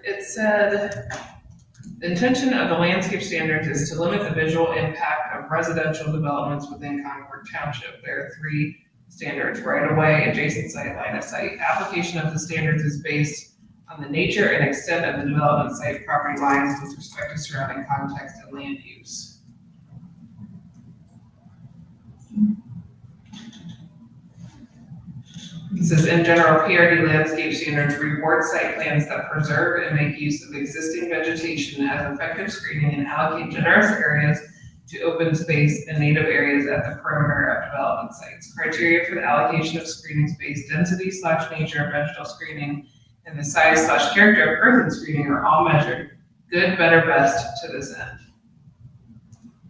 It said, the intention of the landscape standards is to limit the visual impact of residential developments within Concord Township. There are 3 standards: right of way, adjacent site, line of sight. Application of the standards is based on the nature and extent of the development site property lines with respect to surrounding context and land use. It says, in general, PRD landscape standards reward site plans that preserve and make use of existing vegetation as effective screening and allocate generous areas to open space and native areas at the perimeter of development sites. Criteria for the allocation of screening space, density/nature of vegetal screening, and the size/character of earthen screening are all measured, good, better, best, to this end.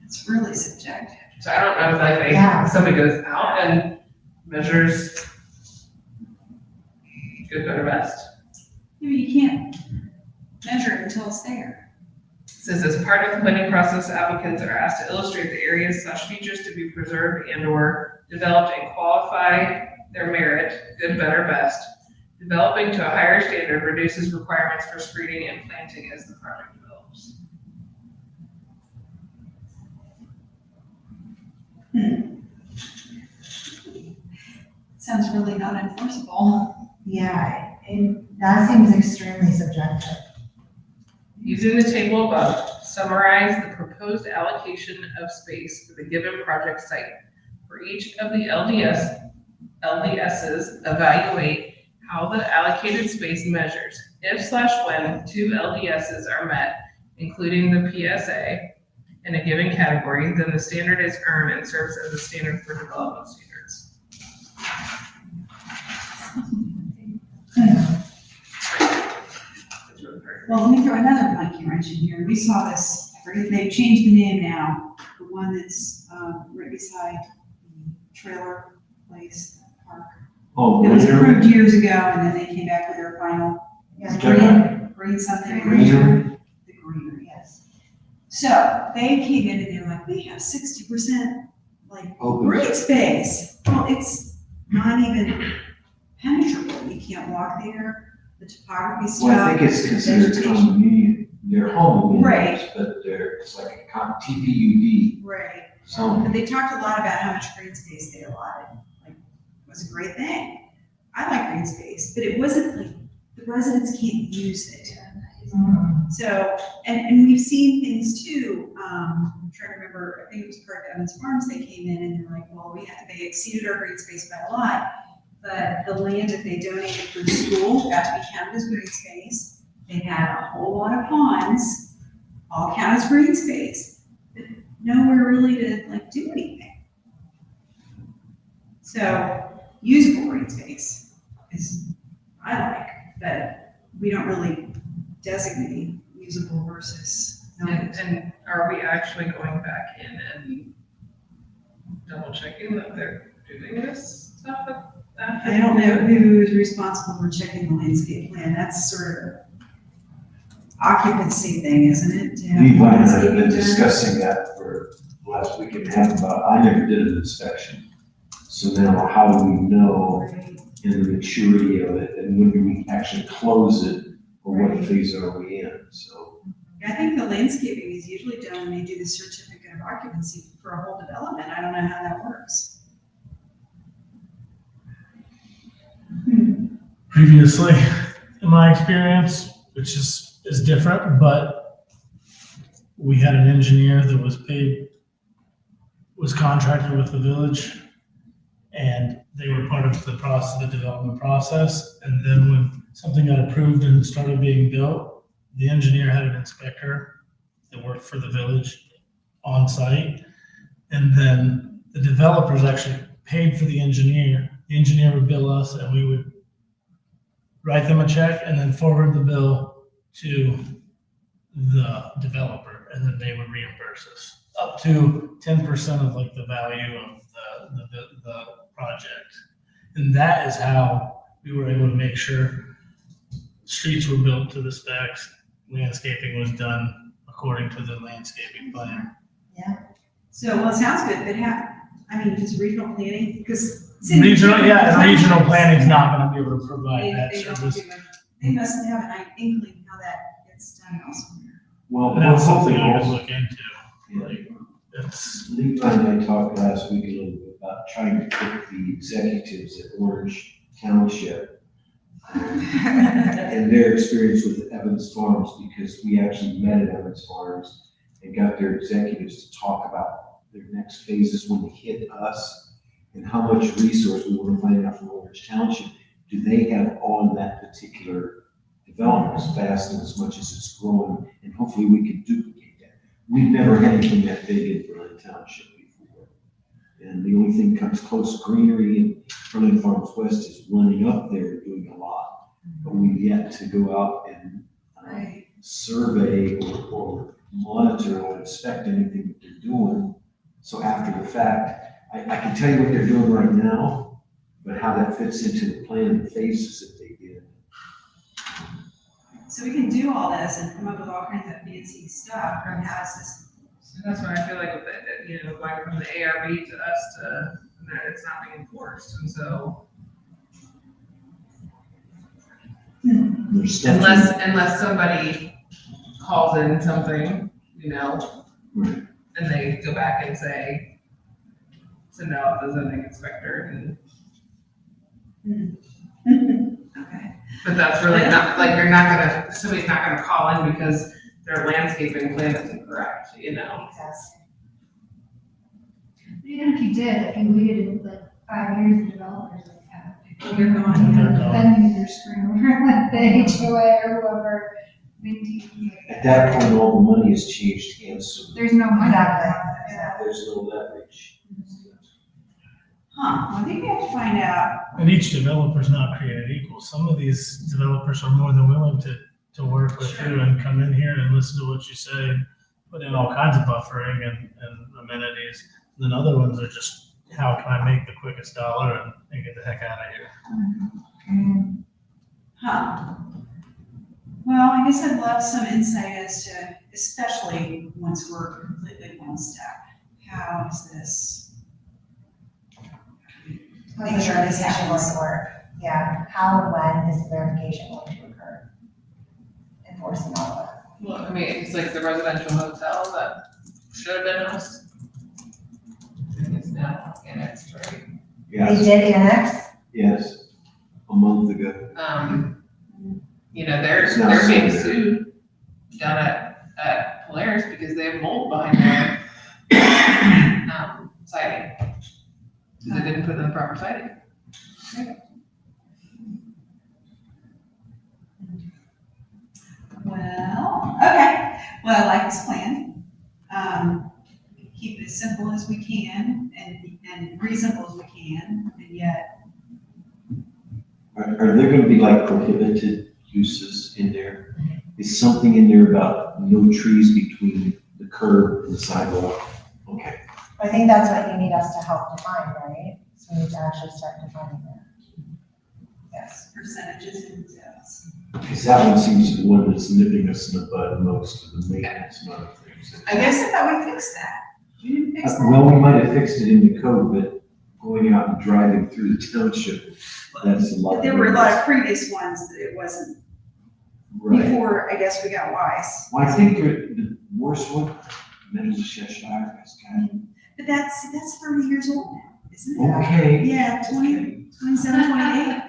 it's really subjective. So I don't know if like Yeah. somebody goes out and measures good, better, best. Maybe you can't measure it until it's there. It says, as part of the planning process, applicants are asked to illustrate the areas/features to be preserved and/or developed and qualify their merit, good, better, best. Developing to a higher standard reduces requirements for screening and planting as the project develops. Sounds really not enforceable. Yeah, that seems extremely subjective. Using the table above, summarize the proposed allocation of space for the given project site. For each of the LDSs, evaluate how the allocated space measures. If/when 2 LDSs are met, including the PSA, in a given category, then the standard is earned and serves as a standard for development standards. Well, let me throw another monkey wrench in here. We saw this, they've changed the name now, the one that's, right beside the trailer place, park. Oh, It was greener, approved years ago, and then they came back with their final, Yes, green something. greener, The greenery. yes. So they came in and they're like, we have 60% like open. green space. Well, it's not even penetrable. You can't walk there. The topography's Well, I tough. think it's considered vegetation- condominium, they're home Right. units, but it's like a TPUD Right. zone. But they talked a lot about how much green space they allotted. Like, it was a great thing. I like green space, but it wasn't like, the residents can't use it. So, and we've seen things too, I'm trying to remember, I think it was part of Evans Farms, they came in and they're like, well, they exceeded our green space by a lot. But the land that they donated for the school got to be counted as green space. They had a whole lot of ponds, all counted as green space, but nowhere really to like do anything. So usable green space is, I like, but we don't really designate usable versus not. And are we actually going back in and double checking that they're doing this stuff at that? I don't know who's responsible for checking the landscape plan, that's sort of an occupancy thing, isn't it? to have Levi and I have landscaping been done? discussing that for the last week and a half about, I never did an inspection. So now how do we know in the maturity of it, and when do we actually close it, or what phase are we in, so. I think the landscaping is usually done when they do the certificate of occupancy for a whole development. I don't know how that works. Previously, in my experience, which is different, but we had an engineer that was contracted with the village, and they were part of the process, the development process. And then when something got approved and started being built, the engineer had an inspector that worked for the village on site. And then the developers actually paid for the engineer. The engineer would bill us, and we would write them a check and then forward the bill to the developer, and then they would reimburse us up to 10% of like the value of the project. And that is how we were able to make sure streets were built to the specs, landscaping was done according to the landscaping plan. So, well, it sounds good, but does regional planning, because. Regional planning is not gonna be able to provide that They don't service. do it. They must have an inkling how that gets done elsewhere. Well, And that's something hopefully I would also, look into. Like, it's, Levi and I talked last week a little bit about trying to pick the executives at Orange Township and their experience with Evans Farms, because we actually met at Evans Farms and got their executives to talk about their next phases when they hit us, and how much resource we want to find out from Orange Township. Do they have on that particular development as fast and as much as it's growing? And hopefully we can duplicate that. We've never had anything that big in Berlin Township before. And the only thing comes close, greenery, and Berlin Farms West is running up there doing a lot. But we've yet to go out and survey or monitor or inspect anything that they're doing. So after the fact, I can tell you what they're doing right now, but how that fits into the plan and the phases that they did. So we can do all this and come up with all kinds of fancy stuff, or how is this? So that's why I feel like with going from the ARB to us to, that it's not being enforced, and so There's stuff. unless somebody calls in something, Right. and they go back and send out the zoning inspector, Okay. but that's really not, like, somebody's not gonna call in because their landscaping plan is incorrect, Exactly. Even if you did, if you waited like 5 years, the developers would have. You're gone. Then you're screwing over with the HOA or whoever maintains. At that point, all the money has changed hands, so There's no money. Exactly. there's no leverage. Well, I think we have to find out. and each developer's not created equal. Some of these developers are more than willing to work with you and come in here and listen to what you say, put in all kinds of buffering and amenities. And then other ones are just, how can I make the quickest dollar and get the heck out of here? Huh. Well, I guess I'd love some insight as to, especially once we're completely one step, how is this? Make sure this actually going to work. Yeah, how and when is the verification going to occur? Enforcing all of that. Well, I mean, it's like the residential hotel that should have been us. And it's now annexed, right? They Yes, did annex? yes, a month ago. They're being sued down at Polaris because they have mold behind their siding. Because they didn't put in the proper siding. Well, okay, well, I like this plan. Keep it as simple as we can and reasonable as we can, and yet, Are there gonna be like prohibited uses in there? Is something in there about no trees between the curb and the sidewalk? Okay, I think that's what you need us to help define, right? So we need to actually start defining that. Yes. percentages and sales. because that one seems to be one that's nipping us in the bud most of the maintenance and other things. I guess I thought we fixed that. You didn't fix that? Well, we might have fixed it in the code, but going out and driving through the township, that's a lot. But there were a lot of previous ones that it wasn't Right. before, I guess we got wise. Well, I think the worst one, Middle of Cheshire, that's kind But that's 30 years old now, isn't of, it? okay. Yeah, 27, 28.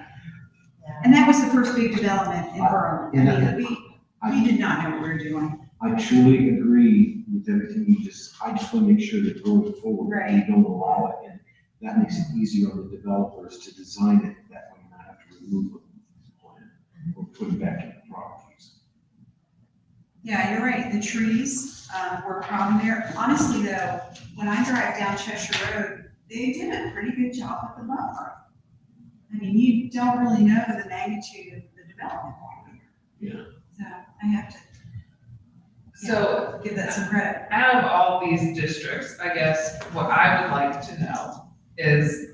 And that was the first big development in Berlin. I mean, we did not know what we were doing. I truly agree with everything I just want to make sure that going forward, Right. we don't allow it. And that makes it easier on the developers to design it that way, not have to remove it from the plan or put it back in the properties. Yeah, you're right. The trees were a problem there. Honestly, though, when I drive down Cheshire Road, they did a pretty good job with the buffer. I mean, you don't really know the magnitude of the development over there. Yeah. So I have to So give that some credit. out of all these districts, I guess what I would like to know is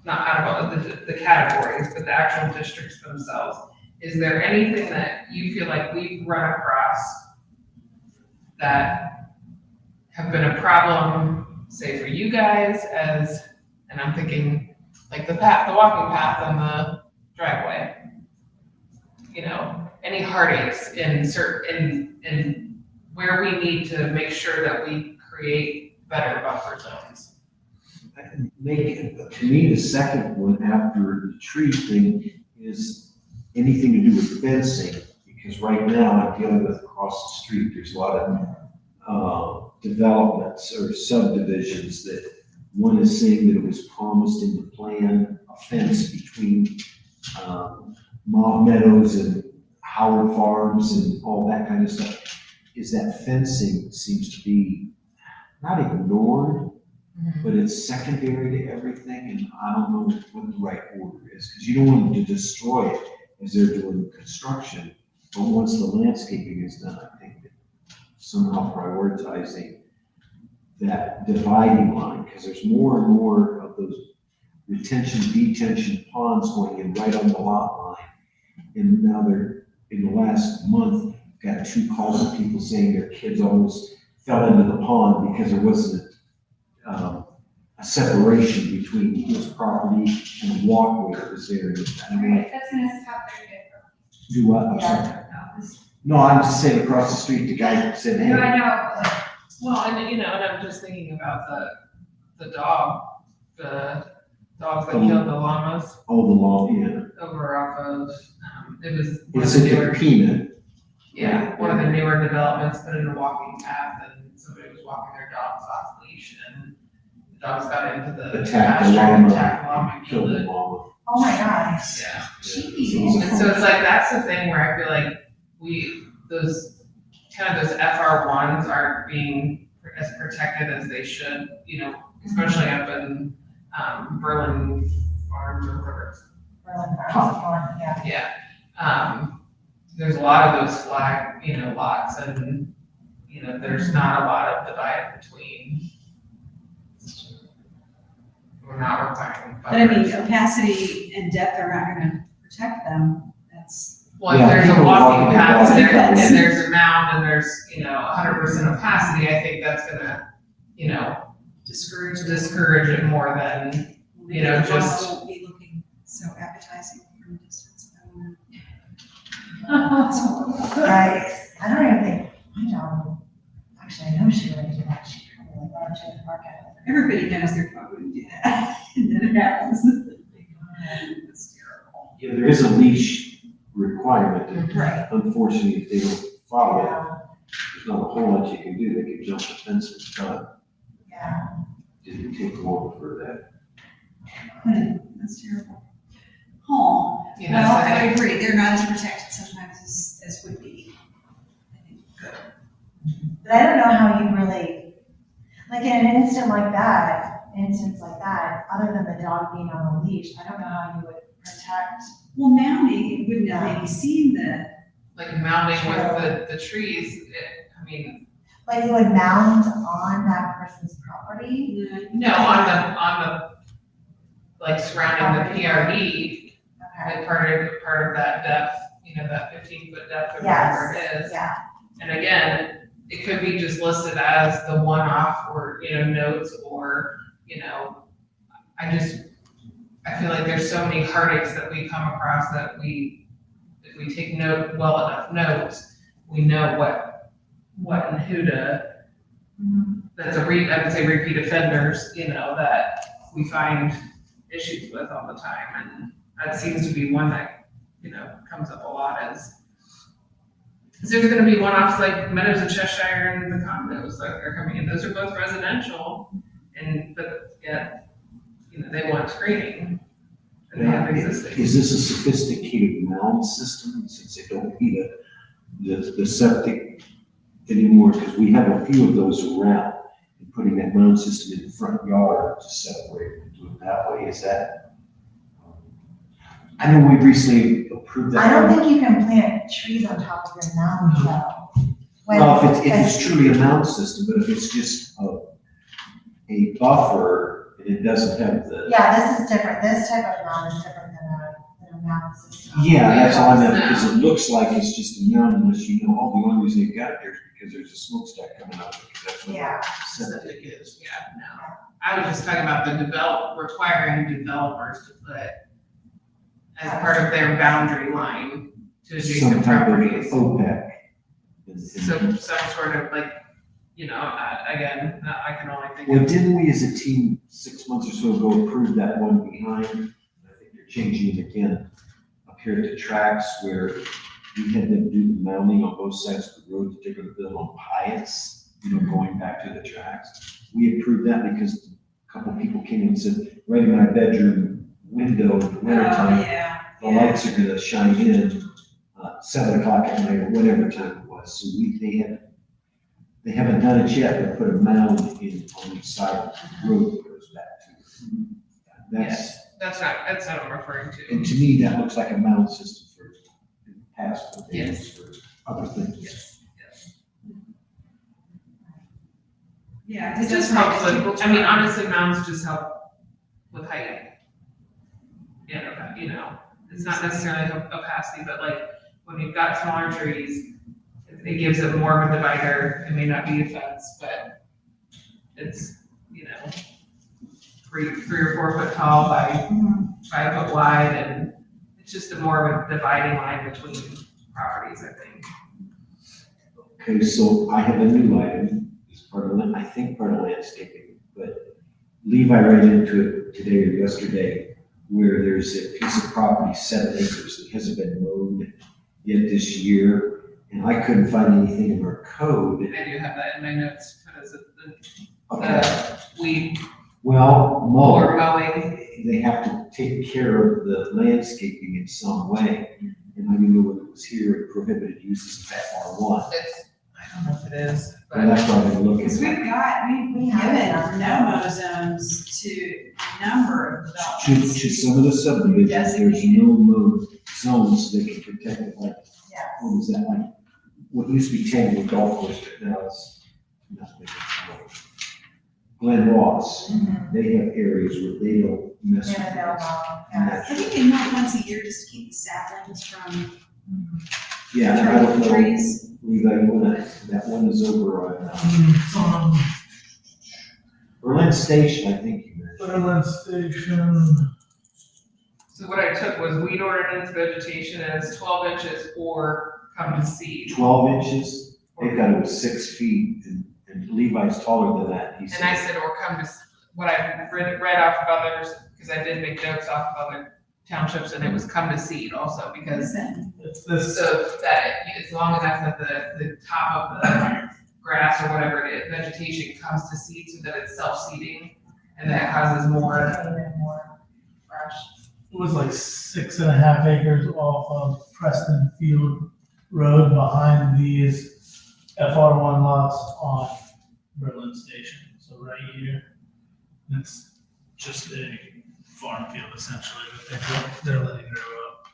not out of all the categories, but the actual districts themselves. Is there anything that you feel like we've run across that have been a problem, say for you guys and I'm thinking like the walking path and the driveway? You know, any heartaches in where we need to make sure that we create better buffer zones? To me, the second one after the tree thing is anything to do with fencing, because right now I'm dealing with across the street, there's a lot of developments or subdivisions that one is saying that it was promised in the plan, a fence between Mott Meadows and Howard Farms and all that kind of stuff. Is that fencing seems to be not ignored, but it's secondary to everything, and I don't know what the right order is, because you don't want them to destroy it as they're doing construction, but once the landscaping is done, I think that somehow prioritizing that dividing line, because there's more and more of those detention ponds going in right on the lot line, and now they're, in the last month, got 2 calls of people saying their kids almost fell into the pond because there wasn't a separation between his property and the walkway that was there. I mean, Right, that's gonna stop their day. do what? I'm sorry. No, I'm just saying across the street, the guy said, No, hey, I know, but like, Well, and and I'm just thinking about the dogs that killed the llamas oh, the law, yeah. over off of, it was one It's of a the newer, peanut. one of the newer developments, put in a walking path, and somebody was walking their dogs off leash, and the dogs got into the Attacked the pasture and llama. attacked the llama and Killed killed the it. llama. Oh my gosh. Yeah. Jeez. And so it's like, that's the thing where I feel like those FR1s aren't being as protected as they should, especially up in, Berlin Farms or whatever. Berlin Farms, yeah. Yeah. There's a lot of those flag, lots and, there's not a lot of divide between. We're not requiring. But I mean, buffers. opacity and depth are not gonna protect them. That's, Well, if Yeah, there's a people walking walking path their there dogs. and there's a mound and there's, 100% opacity, I think that's gonna, discouraged. discourage it more than, Maybe the llama just- won't be looking so appetizing from a distance. I don't know. It's horrible. Right, I don't even think, my dog, actually, I know she wouldn't do that, she probably like run to the park out. Everybody knows their dog wouldn't do that, and then it happens. It's terrible. Yeah, there is a leash requirement, and Right. unfortunately, if they don't follow it, Yeah, there's not a whole lot you can do, they can jump the fence and it's done. yeah. Didn't take long for that. That's terrible. Oh, you know, well, so I I think- agree, they're not as protected sometimes as would be. I think, good. But I don't know how you really, like in an instance like that, other than the dog being on a leash, I don't know how you would protect. Well, now maybe, wouldn't have maybe seen the, like mounding with the trees, Like you would mound on that person's property? no, on the, like surrounding the PRD, Okay, like part of that depth, that 15-foot depth or Yes. whatever it is. yeah, And again, it could be just listed as the one-off or, notes or, I feel like there's so many heartaches that we come across that if we take well enough notes, we know what and who to, that's I would say repeat offenders, that we find issues with all the time. And that seems to be one that, comes up a lot because there's gonna be one-offs like Meadows and Cheshire and the condos that are coming in. Those are both residential but yet, they want screening and they have existing. Is this a sophisticated mound system, since they don't need the septic anymore? Because we have a few of those around, and putting that mound system in the front yard to separate and do it that way, is that? I know we recently approved that. I don't think you can plant trees on top of your mound though. Well, if it's truly a mound system, but if it's just a buffer and it doesn't have the. Yeah, this is different. This type of mound is different than a mound system. Yeah, that's all I meant, because it looks like it's just a mound unless the only reason they got it there is because there's a smokestack coming out, because that's what Yeah. the septic is. Yeah, no. I was just talking about requiring developers to put as part of their boundary line to adjacent Some type of properties. OPEC. So some sort of again, I can only think Well, of. didn't we as a team 6 months or so ago approve that one behind? I think they're changing it again up here at the tracks where we had them do the mounding on both sides of the road that they're gonna build on Pius, going back to the tracks. We approved that because a couple people came in and said, right in my bedroom window in the wintertime, the lights are gonna shine in 7 o'clock at night or whatever time it was. So they haven't done it yet, but put a mound in on each side of the road that goes back to. That's not what I'm referring to. And to me, that looks like a mound system for past, what they Yes. use for other things. Yes. Yeah. It just helps with, honestly, mounds just help with height. It's not necessarily opacity, but when you've got smaller trees, it gives it more of a divider. It may not be a fence, but it's, 3 or 4 foot tall by 5 foot wide, and it's just more of a dividing line between properties, I think. Okay, so I have a new item, it's part of landscaping, but Levi ran into it today or yesterday, where there's a piece of property, 7 acres, that hasn't been mowed yet this year, and I couldn't find anything in our code. I do have that in my notes, but is it Okay, weed well, or mow, mowing? they have to take care of the landscaping in some way, and I didn't know whether it was here, it prohibited uses of FR1. I don't know if it is, Well, but that's why I've been looking. Because we've given no-mow zones to a number of To developments. some of the subdivisions, there's no mow zones, so they can protect it, like, Yeah. what was that, like, what used to be Tanglewood Golf Course, but now it's nothing. Glen Ross, they have areas where they don't mess with Yeah, they'll this. mow, And yeah. that's- I think they mow once a year just to keep the saplings from Yeah, and I don't know, trees. Levi, that one is over on It's on Berlin Station, I think you mentioned. Berlin Station. so what I took was weed ordinance vegetation as 12 inches or come to seed. 12 inches, they've got it 6 feet, and Levi's taller than that, he And I said. said, or come to, what I read off of others, because I did make notes off of other townships, and it was come to seed also, because It's this, so that it's long enough that the top of the grass or whatever it is, vegetation comes to seed so that it's self-seeding, and that causes more. Even more brush. it was like 6.5 acres off of Preston Field Road behind these FR1 lots on Berlin Station. So right here, it's just a farm field essentially that they're letting grow up.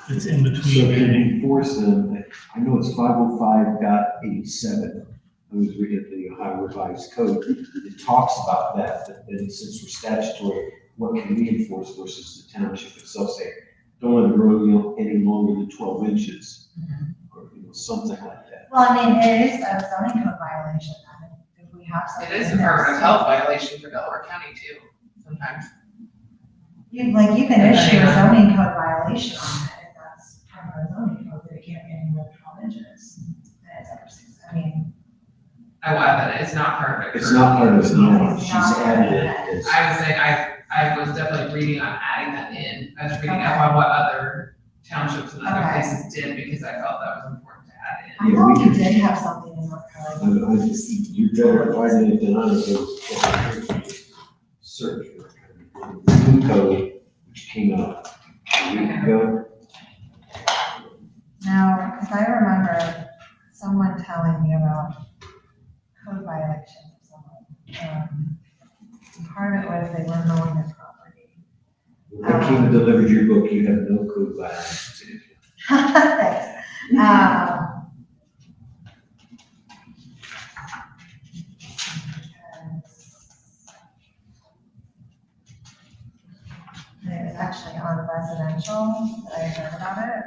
It's in So between. can we force them, I know it's 505.87, I was reading the Ohio Revised Code, it talks about that, but then since we're statutory, what can we enforce versus the township itself saying, don't let it grow any longer than 12 inches, or something like that. Well, I mean, it is a zoning code violation, if we have something. It is in a there. Department of Health violation for Delaware County too, sometimes. You can issue a zoning code violation on it, if that's part of the zoning code, that it can't be any more than 12 inches. And it's over 6, I mean. I love it, it's not perfect. It's not part of it now, It's she's not added it part of as. I was saying, I was definitely reading on adding that in, I was reading Okay. up on what other townships and other Okay. places did, because I felt that was important to add in. I Yeah, thought we you can- did have something in your code. You better find anything on it, goes, search for it. The new code, which came out a week ago, Now, because I remember someone telling me about code violation or someone. Part of it was they weren't mowing their property. when they came and delivered your book, you have no code violations in it. Thanks. It was actually on residential, that I heard about it.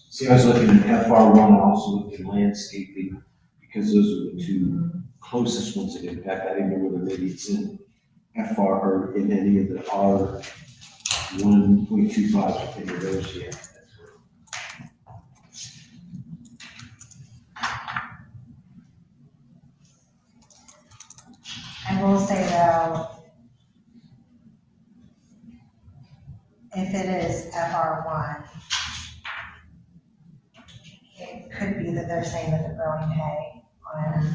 See, I was looking at FR1, I also looked at landscaping, because those are the two closest ones that impact. I didn't know whether maybe it's in FR or in any of the R1.25 or any of those yet. I will say though, if it is FR1, it could be that they're saying that they're growing hay on it.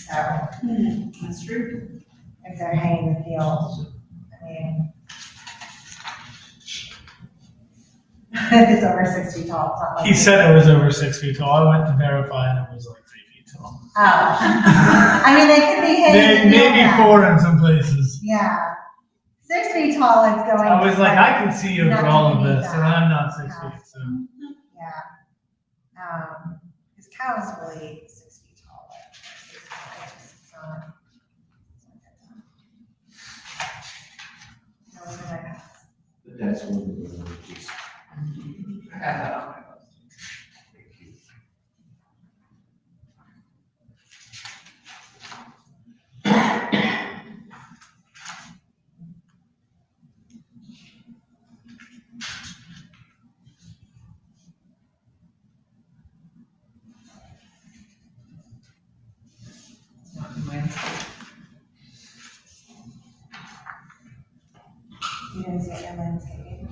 So That's true. if they're haying the field, I mean, if it's over 6 feet tall, it's not like. He said it was over 6 feet tall. I went to verify and it was like 3 feet tall. Oh. I mean, they could be haying. the field Maybe then. 4 in some places. Yeah. 6 feet tall, it's going. I was like, I can see over Nothing all of beneath this, that. and I'm not 6 Yeah. feet, so. Yeah. His cow is really 6 feet tall. But it's not- No, look at that. But that's one of the ones. I had that on my list. Thank you. It's not in mine. You didn't see it in landscaping.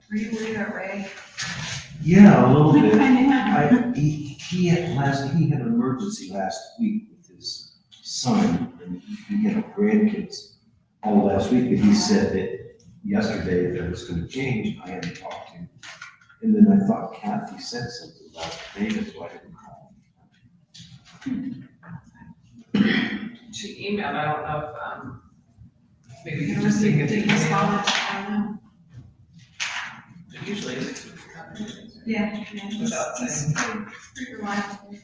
Were you worried about Ray? Yeah, a little bit. I He had an emergency last week with his son, and he had grandkids all last week, but he said that yesterday that it was gonna change, I hadn't talked to him. And then I thought Kathy said something about it today, that's why I didn't call. She emailed, I don't know if, maybe you just didn't didn't get the respond. email. I don't know. It usually is. Yeah. Without saying. Pretty reliable.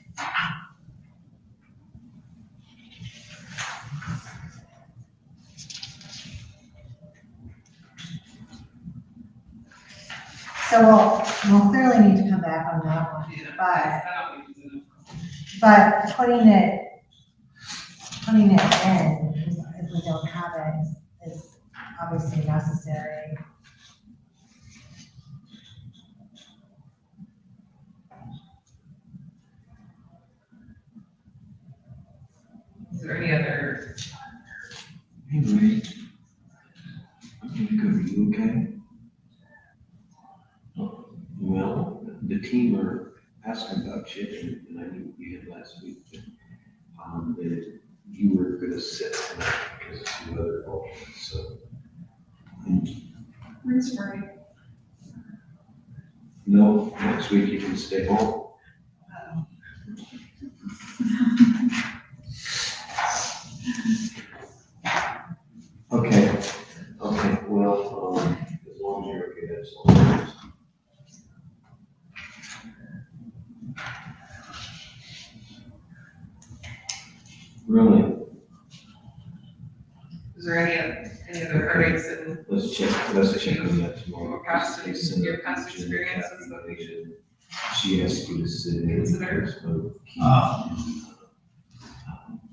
So we'll clearly need to come back on that one. Yeah, But- I don't use it. But putting it in, if we don't have it, is obviously necessary. Is there any other, Hey, Ray. I'm doing good, are you okay? Oh, well, the team are asking about you, and I knew we had last week, that, that you were gonna sit tonight because of some other alternates, so. Where's Ray? No, next week you can stay home. Okay, well, as long as you're okay, that's all. Really, Is there any other heartaches and let's check on that tomorrow. Past- They sent your it past to Jen experiences that we Kathy. She has to sit in. Consider.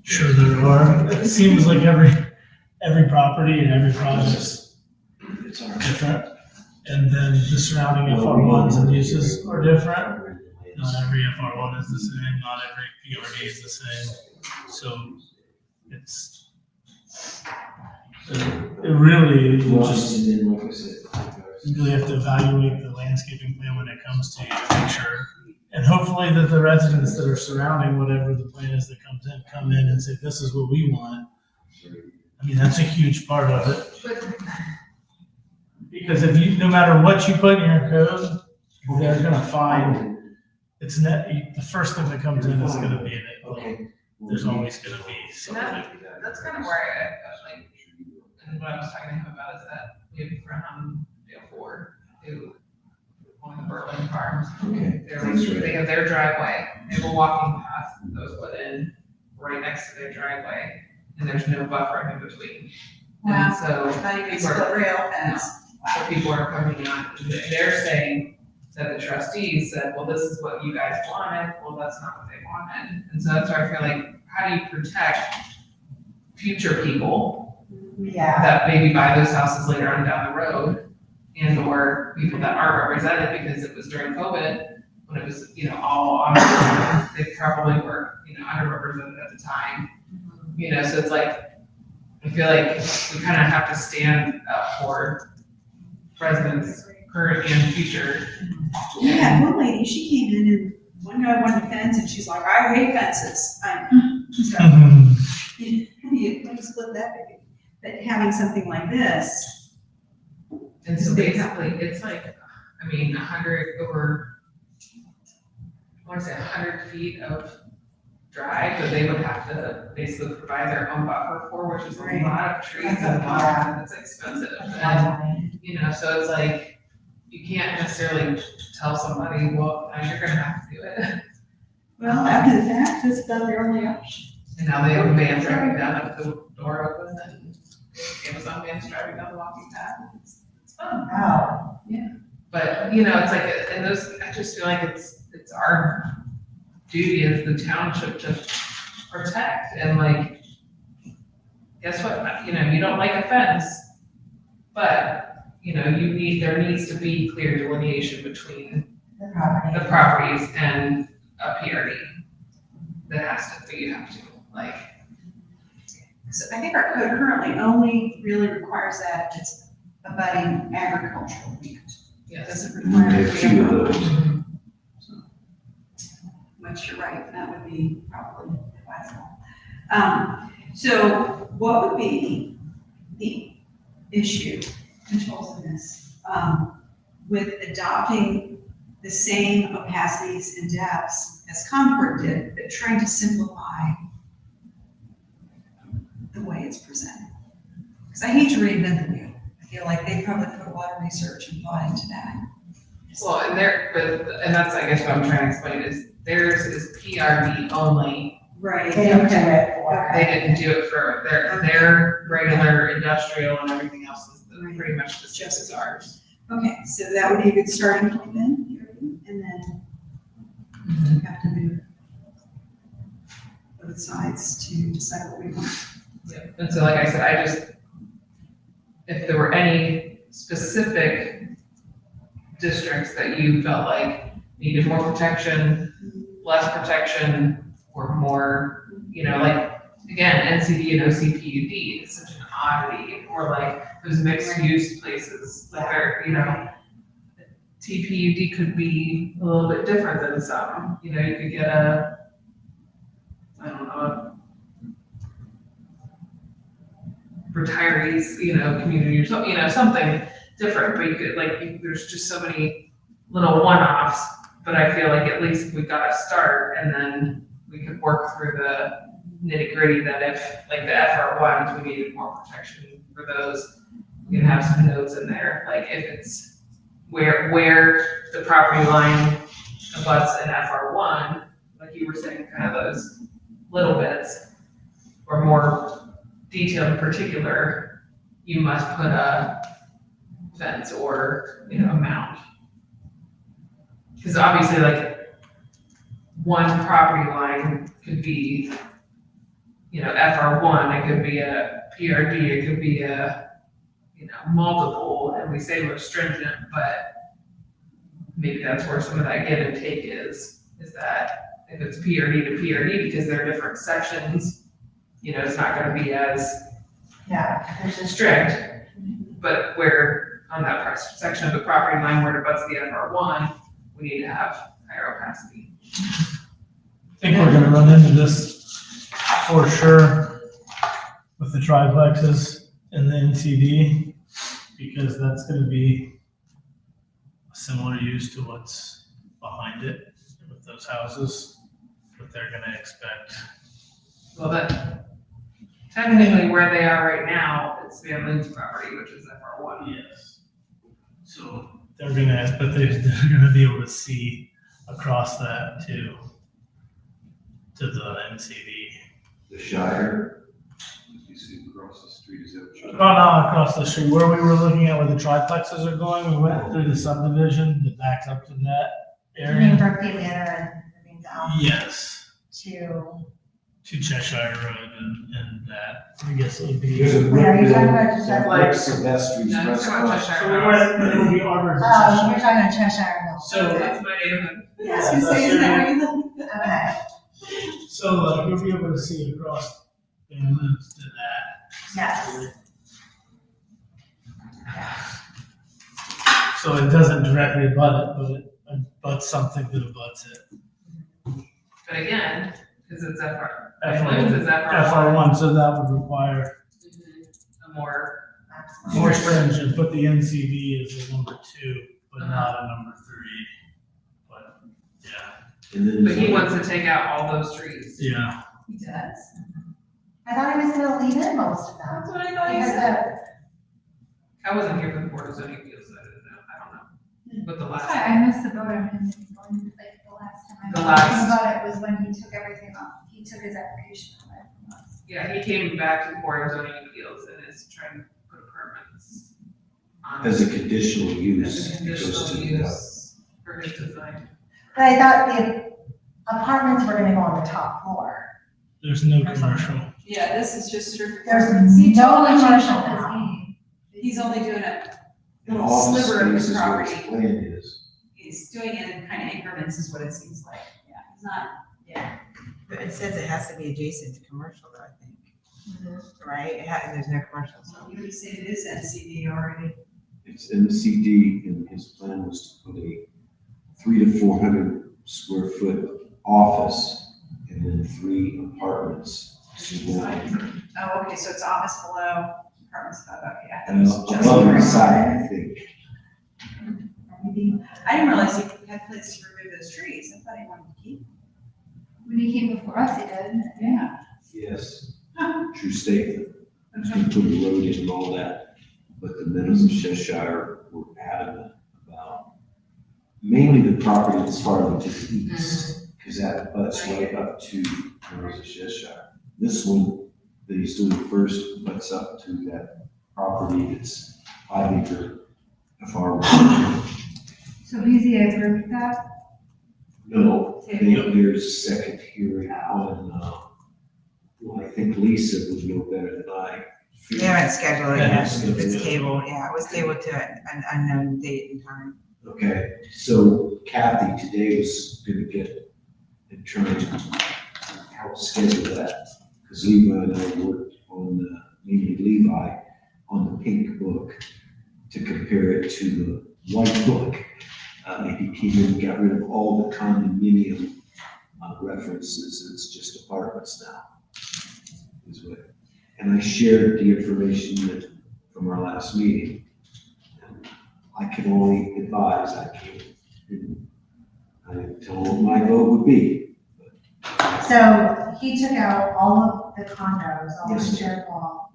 Sure there are. It seems like every property and every project's It's our. different. And then the surrounding FR ones and uses are different. Not every FR one is the same, not every PRD is the same. So it's, it really, you Well, just and then, like I said, you really have to evaluate the landscaping plan when it comes to you to make sure. And hopefully that the residents that are surrounding whatever the plan is that comes in, come in and say, this is what we want. I mean, that's a huge part of it. Because if you, no matter what you put in your code, they're gonna find, it's net, the first thing that comes in is gonna be in it. Like, Okay. there's always gonna be something. that's kind of where like, and what I was talking to him about is that we have a friend on Dale Ford who, on the Berlin Farms, Okay, they're, thanks, Ray. they have their driveway, they have a walking path that was put in right next to their driveway, and there's no buffer in between. And so, Not even people are- split rail fence. so people are coming on, and they're saying that the trustees said, well, this is what you guys wanted, well, that's not what they wanted. And so that's where I feel like, how do you protect future people Yeah, that maybe buy those houses later on down the road? And or people that aren't represented because it was during COVID, when it was, all on, they probably were, underrepresented at the time. So it's like, I feel like we kind of have to stand up for residents, current and future. We had one lady, she came in and one guy wanted a fence and she's like, I hate fences. So, you split that big. But having something like this, And so basically, it's like, 100 feet of drive that they would have to basically provide their own buffer for, which is a Right. lot of trees That's and a a lot, lot. and it's expensive. that's And, fine. so it's like, you can't necessarily tell somebody, well, now you're gonna have to do it. well, after the fact, that's about their only option. And now they have a van driving down with the door open and Amazon van's driving down the walking path. It's fun. Oh, But, it's like, and those, I just feel like it's our duty as the township to protect and like, guess what, you don't like a fence, but, there needs to be clear delineation between the property. the properties and a PRD. That you have to, like, So I think our code currently only really requires that if it's abutting agricultural land. It yes. doesn't require. A few of those. Which you're right, that would be probably advisable. So what would be the issue, controls in this, with adopting the same opacities and depths as Concord did, but trying to simplify the way it's presented? Because I hate to reinvent the wheel. I feel like they probably put a lot of research and thought into that. Well, and that's, I guess what I'm trying to explain is theirs is PRD only. Right. They didn't do it for. They didn't do it for their regular industrial and everything else is pretty much the same as ours. Okay, so that would be a good starting point then, and then we have to move both sides to decide what we want. Yeah. And so like I said, if there were any specific districts that you felt like needed more protection, less protection, or more, like, again, NCD and OCPUD is such an oddity, or like those mixed use places, like TPUD could be a little bit different than some, you could get retirees, community or something, something different, but you could, there's just so many little one-offs, but I feel like at least we got a start and then we could work through the nitty-gritty that if, like the FR ones, we needed more protection for those, we can have some notes in there, like if it's where the property line abuts an FR one, like you were saying, kind of those little bits, or more detailed and particular, you must put a fence or, you know, a mound. Because obviously, like, one property line could be, you know, FR one, it could be a PRD, it could be a, you know, multiple, and we say we're stringent, but maybe that's where some of that give and take is that if it's PRD to PRD, because they're different sections, you know, it's not gonna be as Yeah, there's just. strict, but where on that section of the property line where it abuts the FR one, we need to have higher opacity. I think we're gonna run into this for sure with the triplexes and the NCD, because that's gonna be a similar use to what's behind it with those houses, that they're gonna expect. Well, that, technically where they are right now, it's Van Lynn's property, which is FR one. Yes. So they're gonna, but they're gonna be able to see across that to the NCD. The Shire, you see across the street, is that what Oh, you're? no, across the street, where we were looking at where the triplexes are going, we went through the subdivision that backs up to that I mean, area. Berkeley Manor and everything's out Yes, to, to Cheshire Road and that, I guess it would be. There's a wait, are you talking about Brookfield, just like? like Sylvester's No, it's about restaurant. Cheshire So we House. went, it would be Arbor to Oh, you're Cheshire. talking about Cheshire Mill. So, That's my neighborhood. Yeah, I was gonna say, isn't that where you okay. so like, you'll be able to see across and to that. Yes. So it doesn't directly abut it, but it abuts something that abuts it. But again, because it's FR, FR1. Van Lynn's is FR FR one. one, so that would require A more, more stringent, put the NCD as a number 2, but not a number 3. But, yeah, And then but he there's wants to take out all those trees. yeah. He does. I thought he was gonna leave in most of them. That's what I thought he Because said. I wasn't here for the Board of Zoning Appeals, so I don't know. But the That's last, why I missed the boat on him going, like, the last time The I last- talked about it was when he took everything off, he took his application away from us. yeah, he came back to the Board of Zoning Appeals and is trying to put permits on. as a conditional As use. a it goes conditional to the- use for his design. But I thought the apartments were gonna go on the top floor. There's no commercial. Yeah, this is just strict. There's He no totally changed commercial up his now. game. He's only doing a And little all the sliver of his spaces where his property. plan is. He's doing it in kind of increments is what it seems like. Yeah, he's not, But it says it has to be adjacent to commercial though, I think. Right? There's no commercial, so. you already said it is NCD already. It's MCD, and his plan was to put a 300 to 400 square foot office and then 3 apartments surrounding. Oh, okay, so it's office below, apartments above, okay. I thought it And was just above for- the side, I think. Maybe. I didn't realize you had plans to remove those trees. I thought he wanted to keep them. When he came before us, he did. Yeah. Yes, true statement. It's gonna put a road in and all that, but the Meadows of Cheshire were adamant about mainly the property that's farther to the east, because that butts right up to Meadows of Cheshire. This one that he's doing first butts up to that property that's 5 acre farm. So easy, I agree with that. No, there's a second hearing on, well, I think Lisa would know better than I. They haven't scheduled it Yeah, yet. it's scheduled. It's tabled, yeah, it was tabled to an unknown date and time. Okay, so Kathy today was gonna get and try to help schedule that, because Levi and I worked on mainly Levi, on the pink book to compare it to the white book. And he came in and got rid of all the condominium references, it's just apartments now. Is what, and I shared the information that, from our last meeting. I can only advise, I can't what my vote would be. So he took out all of the condos, all Yes, the sir. shared wall.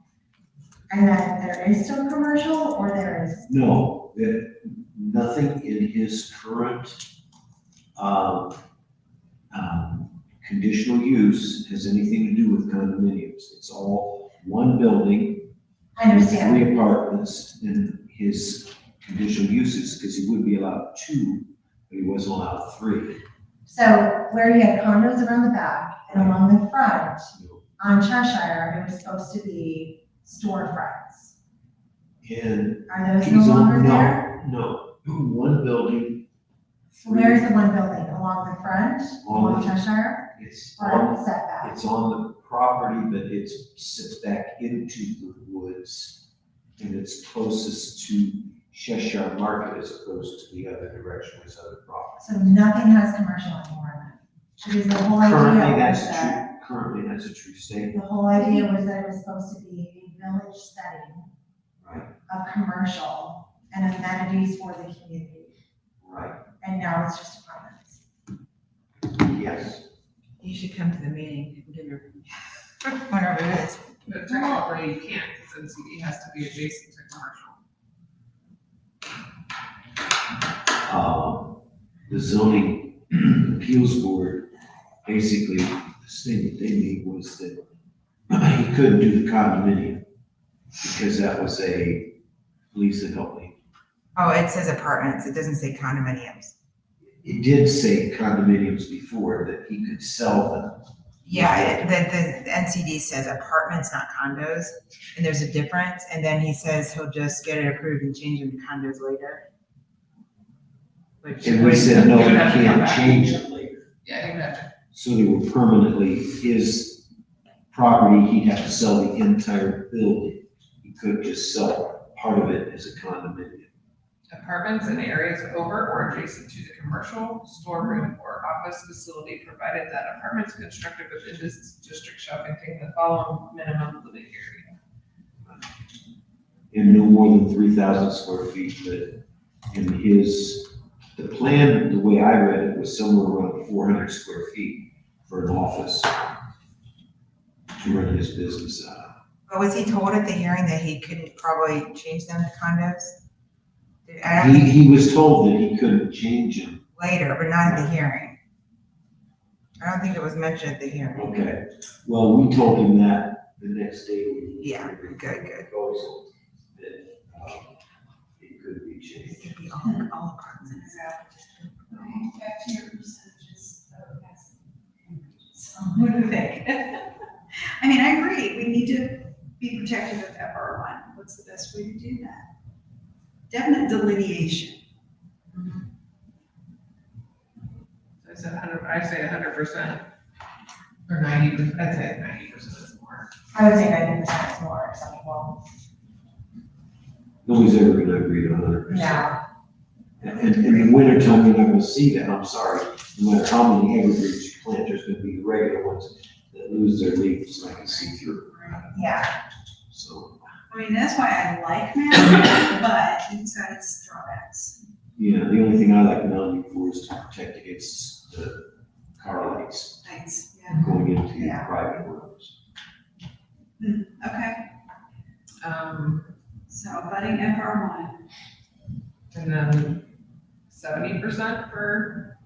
And then there is still commercial or there is, No, that, nothing in his current, conditional use has anything to do with condominiums. It's all one building, I understand. 3 apartments in his conditional uses, because he would be allowed 2, but he wasn't allowed 3. So where you had condos around the back and along the front on Cheshire, it was supposed to be storefronts. And Are those he's no on, longer there? no, one building. Where's the one building? Along the front, along On the- Cheshire, It's or on, setback? it's on the property, but it sits back into the woods. And it's closest to Cheshire Market as opposed to the other direction, with other property. So nothing has commercial anymore then? Because the whole idea Currently, was that's that, true, currently, that's a true statement, the whole idea was that it was supposed to be a village setting right, of commercial and amenities for the community. right, And now it's just apartments. yes. You should come to the meeting and give your, whatever it is. But technically you can't, because NCD has to be adjacent to commercial. The zoning appeals board, basically, the statement they made was that he couldn't do the condominium, because that was a, Lisa help me. Oh, it says apartments, it doesn't say condominiums. It did say condominiums before, that he could sell them. Yeah, the NCD says apartments, not condos, and there's a difference, and then he says he'll just get it approved and change them to condos later. Which, And we said, no, He you would have to come can't back. change it later. Yeah, you have to. So they were permanently his property, he'd have to sell the entire building. He couldn't just sell part of it as a condominium. Apartments in areas over or adjacent to the commercial, storeroom, or office facility, provided that apartments constructed within this district shall contain the following minimum living area. And no more than 3,000 square feet, but in the plan, the way I read it, was somewhere around 400 square feet for an office to run his business out of. but was he told at the hearing that he couldn't probably change them to condos? I don't think He was told that he couldn't change them. later, but not at the hearing. I don't think it was mentioned at the hearing. Okay, well, we told him that the next day. Yeah, good, good. Proposal that, it could be It changed. could be all apartments. Back to your percentages. What do you think? I mean, I agree, we need to be protective of FR1. What's the best way to do that? Definite delineation. I said 100, I say 100%, or 90%, I'd say 90% is more. I would say 90% is more acceptable. Nobody's ever gonna agree to 100%. No. And in the wintertime, you're not gonna see that, I'm sorry. No matter how many evergreens you plant, there's gonna be regular ones that lose their leaves, like you see through. Yeah. So, I mean, that's why I like Mountain, but it's got its drawbacks. yeah, the only thing I like Mountain View for is to protect against the car lights Thanks, yeah. going into your Yeah. private roads. Okay, so abutting FR1. And then 70% for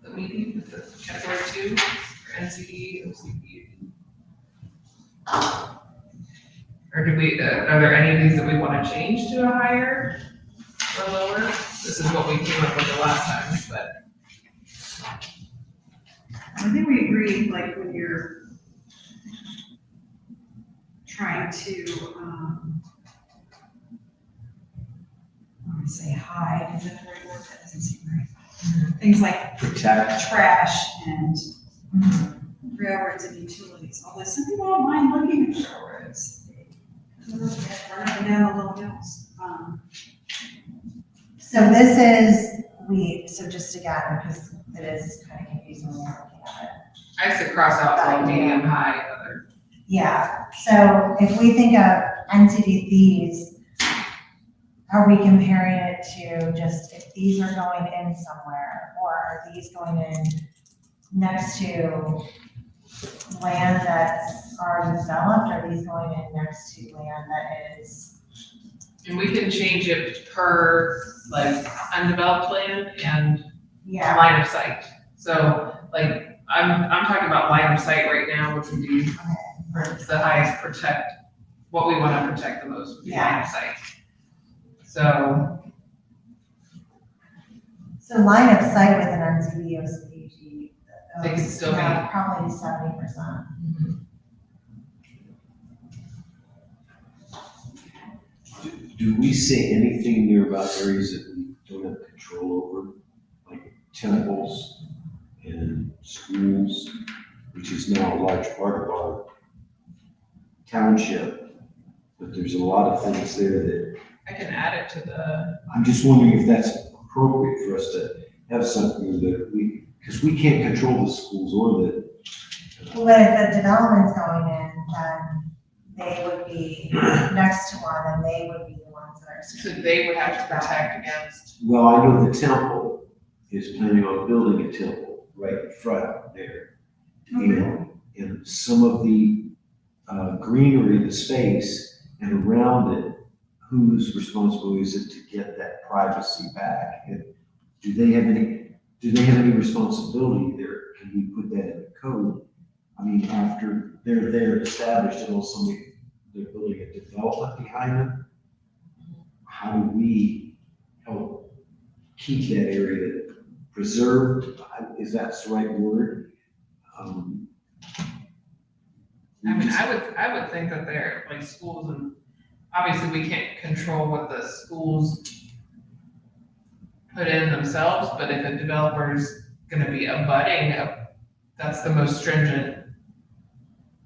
the median, the category 2, for NCD, OCD. Or do we, are there any of these that we want to change to a higher or lower? This is what we came up with the last time, but I think we agreed, like, when you're trying to, I want to say hide, is that the right word? That doesn't seem right. Things like Protect. trash and railroads and utilities, although some people don't mind looking at railroads. Run up and down the little hills. So this is, so just again, because it is kind of confusing when you're looking at it. I used to cross out like medium, high, other. Yeah, so if we think of NCDs, are we comparing it to just if these are going in somewhere, or are these going in next to land that's already developed, or are these going in next to land that is? And we can change it per like undeveloped land and Yeah, line of sight. So like, I'm talking about line of sight right now, which would be the highest protect, what we wanna protect the most would be line of sight. So, so line of sight with an NCD or CDG. They could still be- Probably 70%. Do we say anything there about areas that we don't have control over, like temples and schools, which is now a large part of our township? But there's a lot of things there that, I can add it to the, I'm just wondering if that's appropriate for us to have something that we, because we can't control the schools or the. Well, but if the development's going in, then they would be next to one, and they would be the ones that are. so they would have to protect against, Well, I know the temple is planning on building a temple right in front there. And some of the greenery, the space, and around it, whose responsibility is it to get that privacy back? And do they have any responsibility there? Can we put that in the code? I mean, after they're there established and also they're building a development behind them, how do we help keep that area preserved? Is that the right word? I mean, I would think that they're like schools, and obviously we can't control what the schools put in themselves, but if a developer's gonna be abutting, that's the most stringent.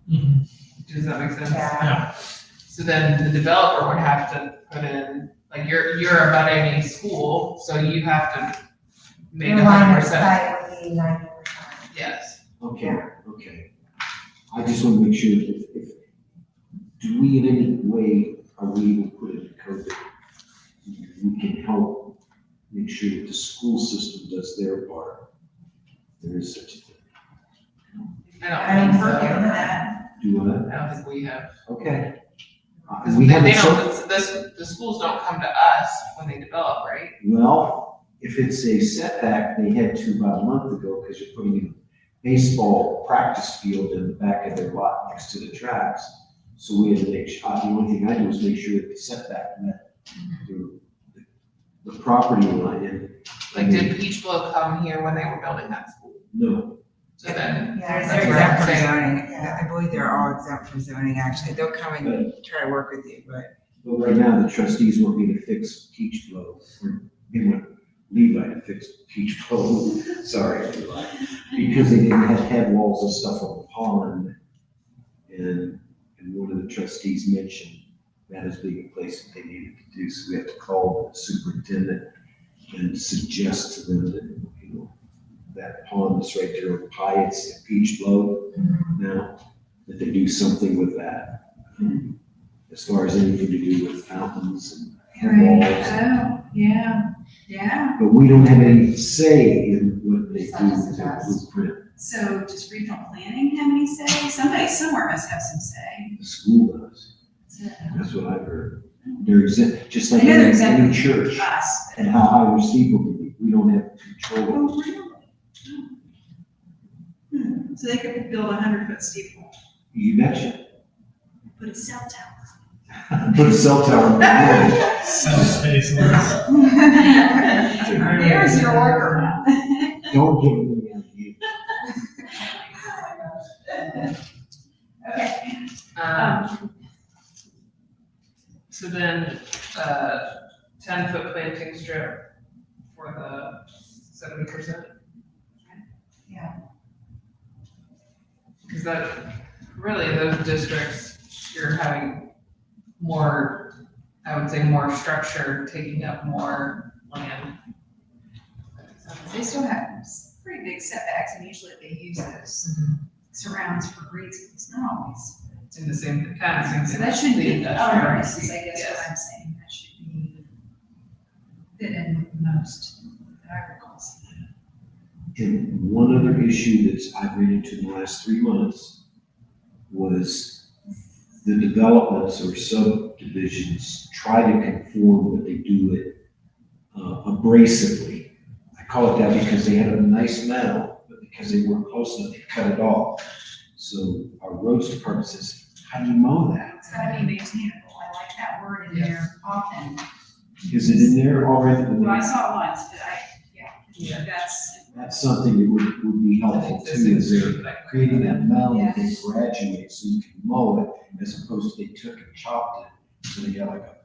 Mhm. Does that make sense? Yeah. So then the developer would have to put in, like, you're abutting a school, so you have to make Your line of 100%. sight would be 90%. Yes. Okay. I just want to make sure if, do we in any way, are we able to put in the code that we can help make sure that the school system does their part? There is such a thing. I don't think We're so. good with that. Do I? I don't think we have. Okay. Because We they haven't, don't, the schools don't come to us when they develop, right? well, if it's a setback, they had to about a month ago because you're putting in a baseball practice field in the back of their lot next to the tracks. So we had to make sure, the only thing I do is make sure that the setback met the property line. And Like, did Peach Blow come here when they were building that school? no, So then, Yeah, That's They're what I'm exempt from saying. zoning. Yeah. I believe they're all exempt from zoning, actually. They'll come and try to work with you, but but right now the trustees want me to fix Peach Blow, or they want Levi to fix Peach Blow. Sorry, Levi, because they didn't have head walls and stuff on the pond. And one of the trustees mentioned that as being a place that they needed to do, so we have to call the superintendent and suggest to them that, you know, that pond that's right there on Pyatt's and Peach Blow now, that they do something with that. As far as anything to do with fountains and head walls. Oh, yeah. But we don't have any say in what they do Such as with it that does. blueprint. So does regional planning have any say? Somebody somewhere must have some say. The school does. So, That's what I've heard. They're exempt, just like I know they're any exempt church us. and how high their steeple can be. We don't have control. Oh, really? So they could build a 100-foot steeple, You betcha. put a cell tower. Put a cell tower on the ground. Some spaces. There's your workaround. Don't give them the idea. Okay. So then, 10-foot planting strip for the 70%? Yeah. Because that, really, those districts, you're having more, I would say, more structure, taking up more land. They still have pretty big setbacks, and usually they use those surrounds for reasons, not always. It's in the same, kind of same thing. So that shouldn't with the be, industrial I guess piece, what yes. I'm saying, that should be. fit in most that I recall. And one other issue that's I've ran into in the last 3 months was the developments or subdivisions try to conform, but they do it abrasively. I call it that because they had a nice metal, but because they weren't close enough, they cut it off. So our roads department says, how do you mow that? It's gotta be maintainable. I like that word in there often. Is it in there already? Well, I saw it once, but yeah, That's something that would be helpful too, is they're creating that mound that they graduate so you can mow it, as opposed to they took and chopped it, so they got like a.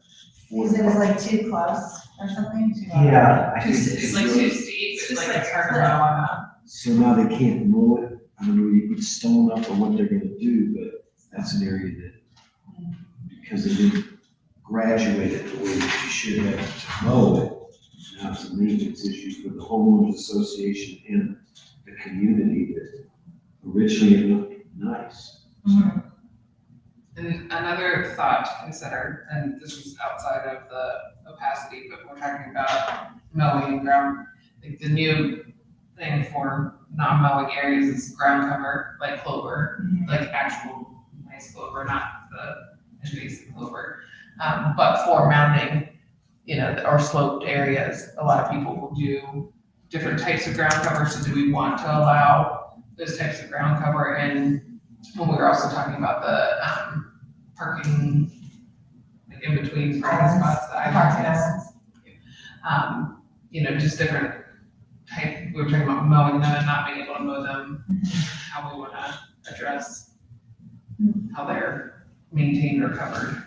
Because it was like too close or something, too. Yeah, I think It's like too steep, it's like it's hard to mow on that. so now they can't mow it. I don't know, you put stone up or what they're gonna do, but that's an area that, because they didn't graduate it the way that you should have to mow it. Now it's a maintenance issue for the homeowners association and the community that originally it looked nice. And another thought to consider, and this was outside of the opacity, but we're talking about mowing and ground, like the new thing for non-mowing areas is ground cover, like clover, like actual nice clover, not the invasive clover. But for mounding, or sloped areas, a lot of people will do different types of ground cover. So do we want to allow those types of ground cover? And when we were also talking about the parking, like in between parking spots, the islands, just different type. We were talking about mowing them and not being able to mow them. How we want to address how they're maintained or covered.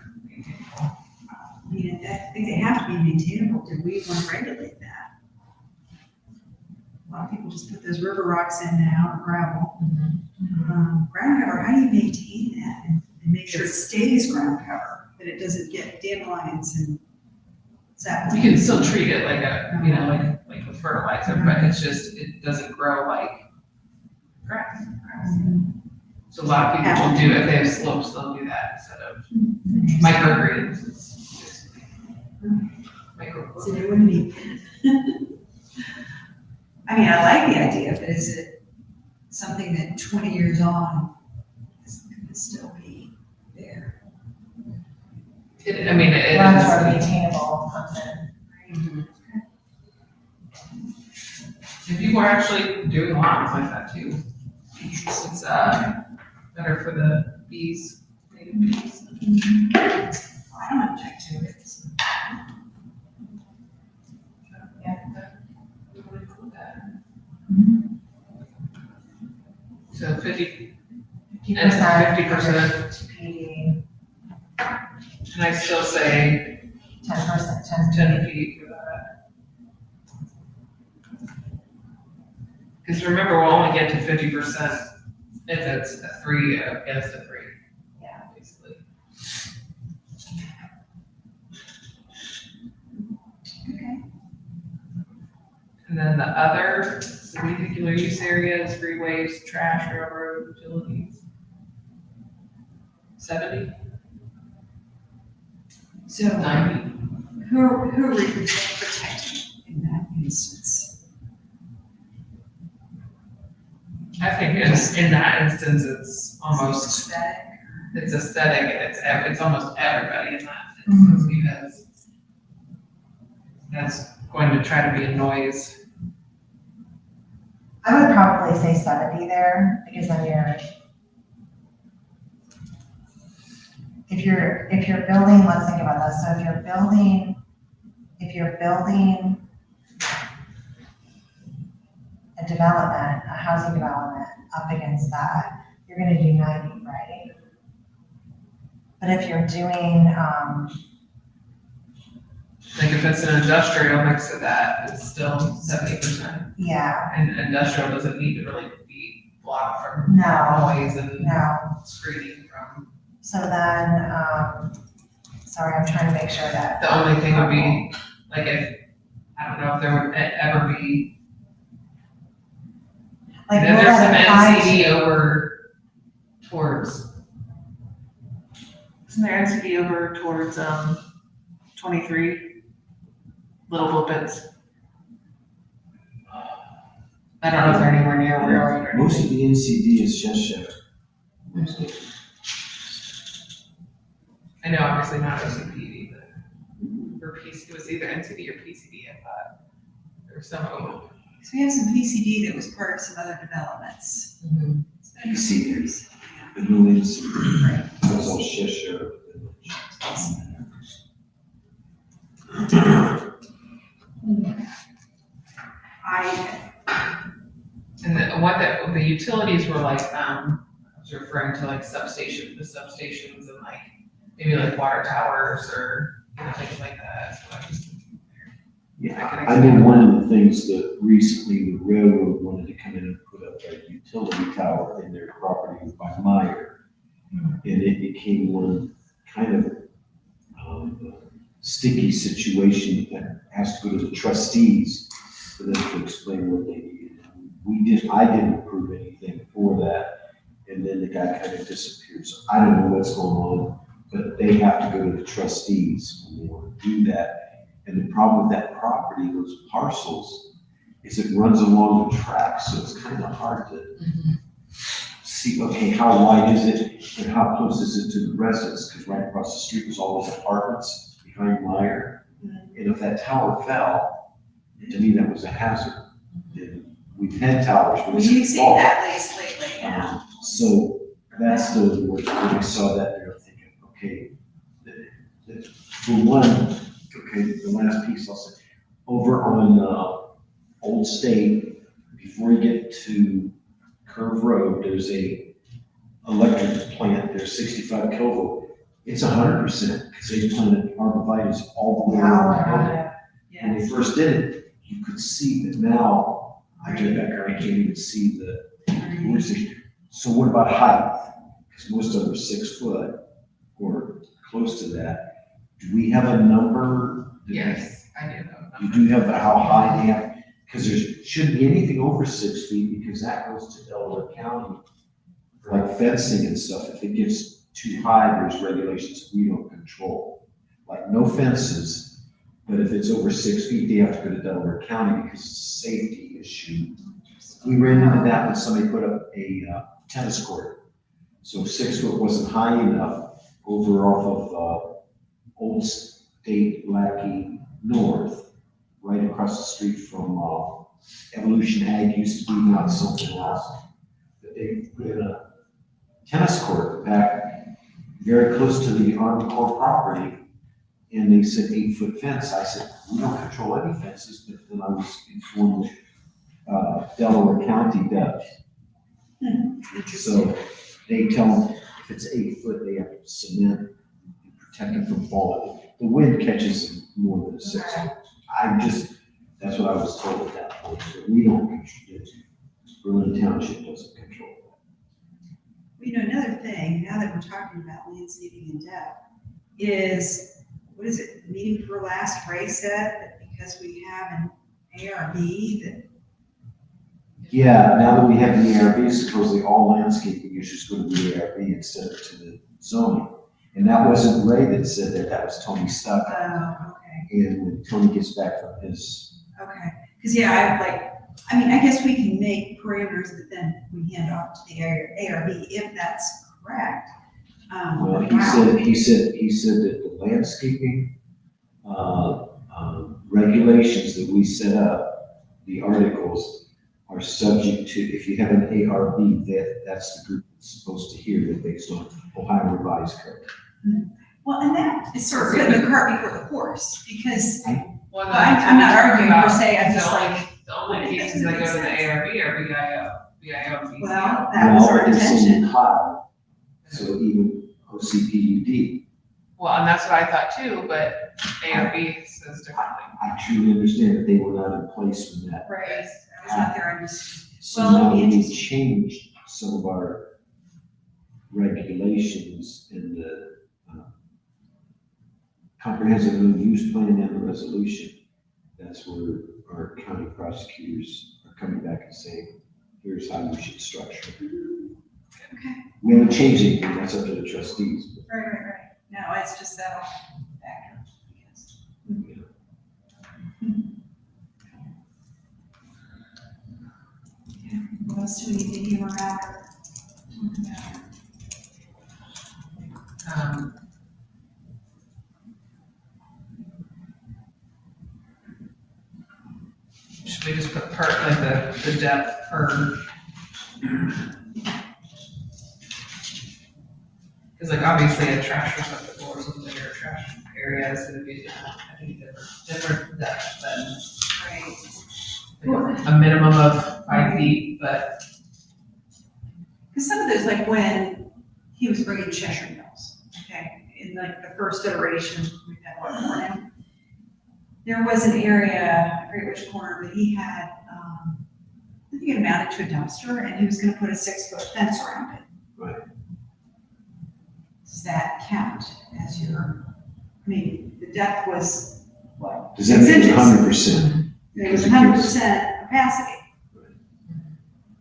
I mean, I think they have to be maintainable. Do we want to regulate that? A lot of people just put those river rocks in now, or gravel. Ground cover, how do you maintain that and make sure it stays ground cover, that it doesn't get dandelions and saplings? You can still treat it like a, like with fertilizer, but it's just, it doesn't grow like grass. So a lot of people will do, if they have slopes, they'll do that instead of microgreens. So there wouldn't be. I mean, I like the idea, but is it something that 20 years on is going to still be there? I mean, it Well, that's where is. maintainable comes in. And people are actually doing lawns like that too. It's better for the bees, native bees. I don't object to it. So 50, 50%. 50%. PD, and I still say 10%, 10 feet for that. Because remember, we'll only get to 50% if it's a 3 against a 3. Yeah. Basically. Okay. And then the other vehicular use areas, freeways, trash, railroad, utilities. 70, So 90. who are we protecting in that instance? I think in that instance, it's almost, Aesthetic? it's aesthetic and it's almost everybody in that instance because that's going to try to be a noise. I would probably say 70 there, because then if you're building, let's think about this, so if you're building a development, a housing development up against that, you're gonna do 90, right? But if you're doing, Like if it's an industrial next to that, it's still 70%. yeah, And industrial doesn't need to really be blocked from no, noise and no. screening from. So then, sorry, I'm trying to make sure that. The only thing would be, like if, I don't know if there would ever be, Like, then will there's some that apply NCD to- over towards. Isn't there NCD over towards, 23? Little Lupins. I don't know if they're anywhere near railroad or Most anything. of the NCD is Cheshire. I know obviously not OCPD, but, or PC, it was either NCD or PCD, I thought. There were some of them. So we have some PCD that was part of some other developments. It's been a couple PCD. years. The new NCD, Right. that was all Cheshire. And the utilities were like, I was referring to like the substations and like, maybe like water towers or, things like that, so I just. Yeah, I know one of the things that recently the railroad wanted to come in and put up a utility tower in their property by Meyer. And it became one kind of sticky situation that has to go to the trustees for them to explain what they needed. I didn't approve anything for that, and then the guy kind of disappeared. So I don't know what's going on, but they have to go to the trustees when they want to do that. And the problem with that property, those parcels, is it runs along the track, so it's kind of hard to see, okay, how wide is it and how close is it to the residents? Because right across the street was all those apartments behind Meyer. And if that tower fell, to me, that was a hazard. And we've had towers, but We it's do see fall. that lately, yeah. So that's the, when I saw that there, I'm thinking, okay, for one, okay, the last piece I'll say, over on Old State, before you get to Curve Road, there's a electric plant, there's 65 kilovolt. It's 100% because they planted arborvitaes all the way around the building. When they first did it, you could see that now, I get back there, I can't even see the, so what about height? Because most of them are 6 foot or close to that. Do we have a number? Yes, I do know. You do have how high they have, because there shouldn't be anything over 6 feet, because that goes to Delaware County for like fencing and stuff. If it gets too high, there's regulations we don't control. Like no fences, but if it's over 6 feet, they have to go to Delaware County because it's a safety issue. We ran into that when somebody put up a tennis court. So 6 foot wasn't high enough over off of Old State Lackey North, right across the street from Evolution Ag, used to be now something else. But they put in a tennis court back very close to the Army Corps property, and they said 8 foot fence. I said, we don't control any fences, but then I was informed that Delaware County does. So they tell them if it's 8 foot, they have to cement and protect it from falling. The wind catches them more than 6 foot. That's what I was told at that point, but we don't control it. Berlin Township doesn't control that. You know, another thing, now that we're talking about landscaping in depth, is, what is it, the meeting for last, Ray said that because we have an ARB that. Yeah, now that we have the ARB, supposedly all landscaping issues go to the ARB instead of to the zoning. And that wasn't Ray that said that, that was Tony Stuck. Oh, okay, And when Tony gets back from his, okay, because I guess we can make parameters that then we hand off to the ARB if that's correct. well, Wow. he said that the landscaping, regulations that we set up, the articles are subject to, if you have an ARB, that's the group that's supposed to hear that based on Ohio Revised Code. Well, and that is sort of putting the cart before the horse, because Well, I'm not arguing per se, I'm the just only- like, The only pieces that go to the ARB are VIO and VCO. well, that was our Well, it's in intention. Ohio, so even OCPUD. Well, and that's what I thought too, but ARB says differently. I truly understand that they were not in place when that. Right, I was not there, I'm just, So Well, it'll now be that we interesting. changed some of our regulations in the comprehensive land use plan and the resolution. That's where our county prosecutors are coming back and saying, here's how you should structure it. okay, We haven't changed anything, that's up to the trustees. but, right. No, it's just that factor, I guess. What else do we need to hammer out? Should we just put part, like the depth per? Because like obviously a trash receptacle or something, or a trash area is gonna be, I think, different depth than like a minimum of 5 feet, but Because some of those, like when he was bringing Cheshire Mills, okay, in like the first iteration, we've had one more now. There was an area, I forget which corner, but he had, I think it amounted to a dumpster, and he was gonna put a 6-foot fence around it. Right. Does that count as your, I mean, the depth was, what? Does that 6 make inches? 100%? It was 100% capacity.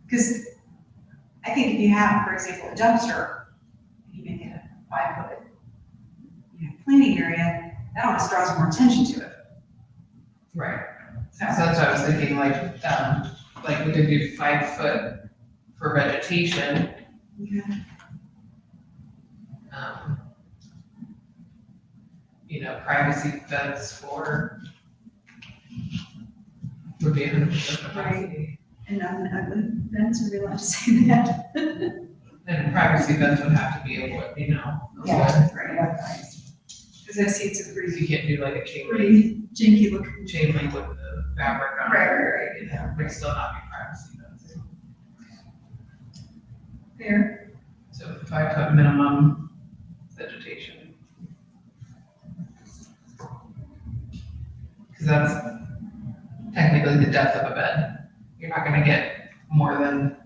Because I think if you have, for example, a dumpster, you make it a 5-foot, cleaning area, that almost draws more attention to it. right. So, So that's what I was thinking, like we could do 5 foot for vegetation. okay. You know, privacy fence for would be 100% capacity. And ugly fence, are we allowed to say that? And privacy fence would have to be a wood, you know, a Yeah. wood. Right. Because I see it's a Because pretty, you can't do like a chain link, pretty janky looking. with the fabric on it. Right. You know, but still not be privacy fence. Fair. So 5 foot minimum vegetation. Because that's technically the depth of a bed. You're not gonna get more than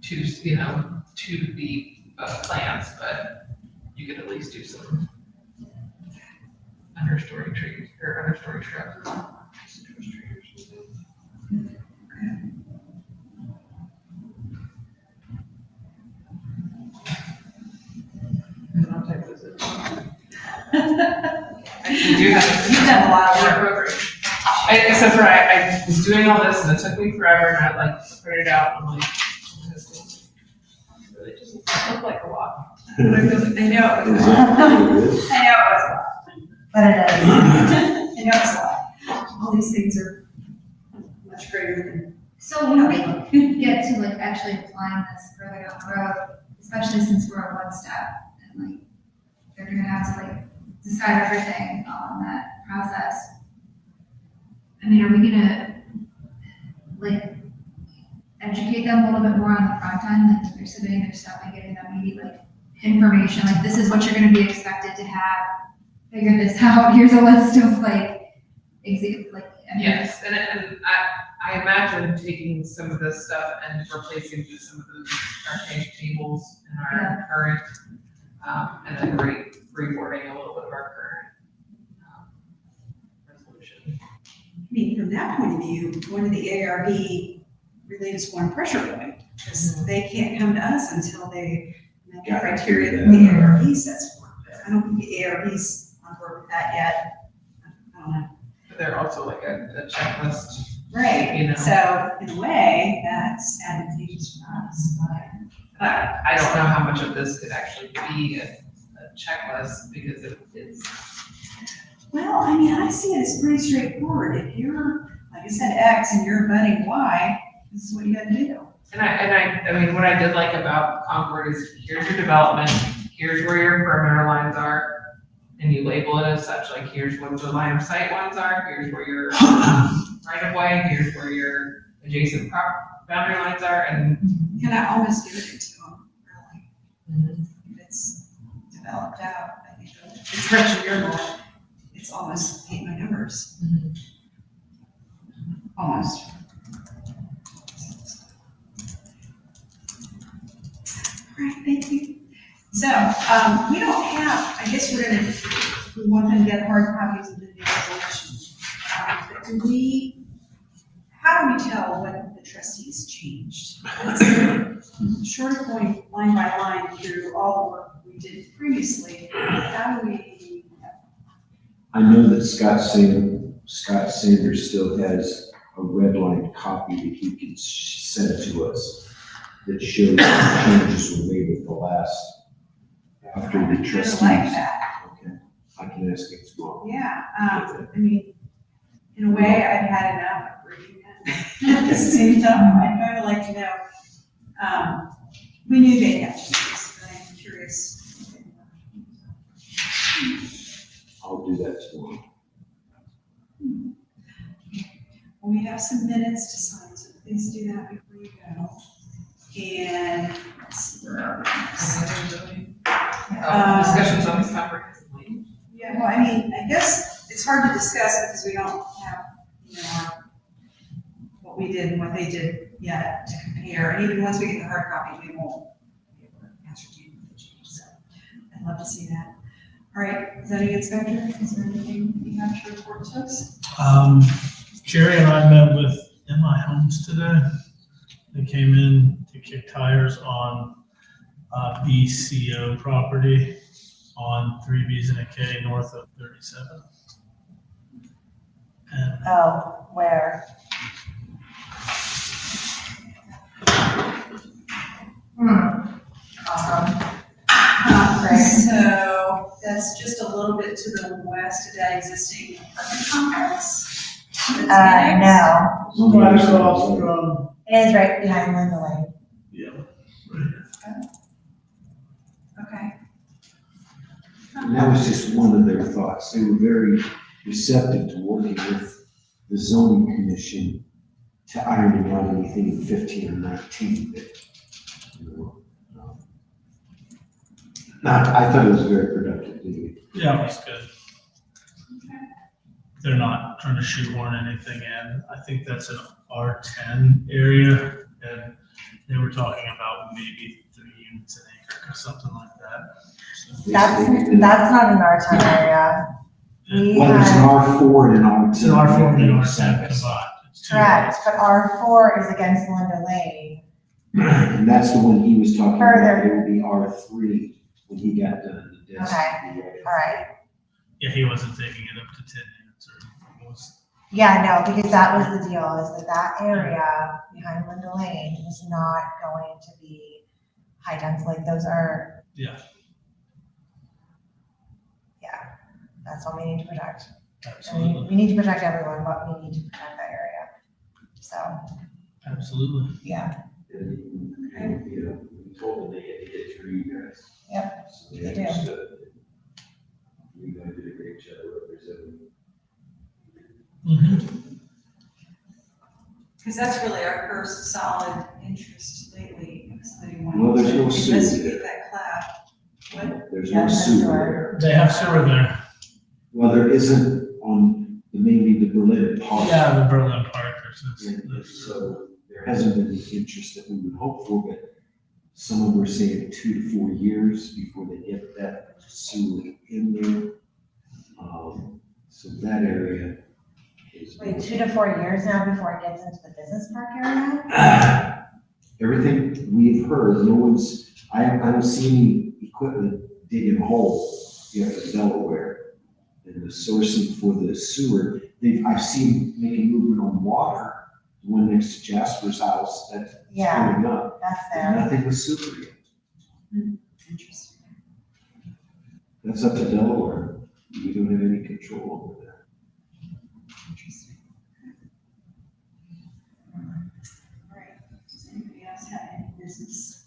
2 feet of plants, but you could at least do some understory trees, or understory shrubs. What type is it? Actually, do have. You've done a lot of work. Program. Except for I was doing all this and it took me forever and I like printed it out and I'm like, this really doesn't look like a lot. But I know it was Is a lot. that what it is? I know it was a lot. But it is. I know it's a lot. All these things are much greater than. So when we get to like actually applying this further down the road, especially since we're a one step and like they're gonna have to like decide everything on that process. I mean, are we gonna like educate them a little bit more on the front end, like if they're submitting their stuff and getting them maybe like information, like this is what you're gonna be expected to have, figure this out, here's a list of like, I mean, Yes, and I imagine taking some of this stuff and replacing just some of those archaic tables in our current, and then rewording a little bit of our current resolution. I mean, from that point of view, one of the ARB related storm pressure point, because they can't come to us until they met the Got it. criteria that the ARB sets forth. But I don't think the ARB's on board with that yet. I don't know. But they're also like a checklist, Right, you know. so in a way, that's advantageous for us. I don't know how much of this could actually be a checklist because it's, Well, I mean, I see it as pretty straightforward. If you're, like I said, X and you're abutting Y, this is what you gotta do. and I mean, what I did like about Concord is here's your development, here's where your perimeter lines are, and you label it as such, like here's what the line of sight ones are, here's where your right of way, here's where your adjacent boundary lines are, and Can I almost give it to them, really? If it's developed out, I think it's fresh in your mind. It's almost paint by numbers. Almost. All right, thank you. So, we don't have, I guess we want them to get hard copies of the new resolution. But how do we tell what the trustees changed? Short of going line by line through all the work we did previously, how do we? I know that Scott Sanders still has a redlined copy that he can send to us that shows the changes were made at the last, after the trustees. I like that, Okay, I can ask him tomorrow. yeah, I mean, in a way, I've had enough of reading that. At the same time, I'd kind of like to know, we knew they had changes, but I'm curious. I'll do that tomorrow. Well, we have some minutes to sign, so please do that before you go. And let's see, where are we? Discussions on this comprehensive plan. Yeah, well, I mean, I guess it's hard to discuss because we don't have, you know, what we did and what they did yet to compare. And even once we get the hard copy, we won't be able to ascertain the change. So I'd love to see that. All right, zoning inspector, is there anything you have to report to us? Jerry and I met with MI Homes today. They came in to kick tires on BCO property on 3Bs and a K north of 37. And Oh, where? Awesome. Great. So that's just a little bit to the west of that existing apartment complex. That's next. No, right across from, it is right behind Linda Lane. yeah, Okay. And that was just one of their thoughts. They were very receptive to working with the zoning commission to ironing out anything in 15 or 19 that, you know, I thought it was very productive. yeah, it was good. They're not trying to shoehorn anything in. I think that's an R10 area, and they were talking about maybe 3 units an acre or something like that. So, That's not in our town area. We Well, there's an have, R4 and an R10. It's an R4 and an R10 combined. It's two correct, lots. but R4 is against Linda Lane. And that's the one he was talking about. Further. It would be R3 when he got done. The density Okay. would be right. All right. Yeah, he wasn't taking it up to 10 units or almost. Yeah, no, because that was the deal, is that area behind Linda Lane is not going to be high density, like those are. Yeah. Yeah, that's what we need to protect. I mean, Absolutely, we need to protect everyone, but we need to protect that area. So, absolutely. yeah, And, you know, we told them they had to get through you guys. Yep, So they they do. understood. You guys did a great job representing. Because that's really our first solid interest lately, if somebody wanted Well, there's no to sewer investigate there. that plat. What? There's Yeah, no that's sewer right. there. They have sewer there. Well, there isn't on maybe the Berlin part. Yeah, the Berlin Park, And there's. so there hasn't been the interest that we would hope for, but some of them are saying 2 to 4 years before they get that sewer in there. So that area is. wait, 2 to 4 years now before it gets into the business park area? Everything we've heard, no one's, I don't see any equipment digging a hole here in Delaware. And the sourcing for the sewer, I've seen making movement on water, the one next to Jasper's house, that's Yeah, coming up. that's But there. nothing with sewer yet. Interesting. That's up to Delaware. We don't have any control over that. Interesting. All right, does anybody else have any business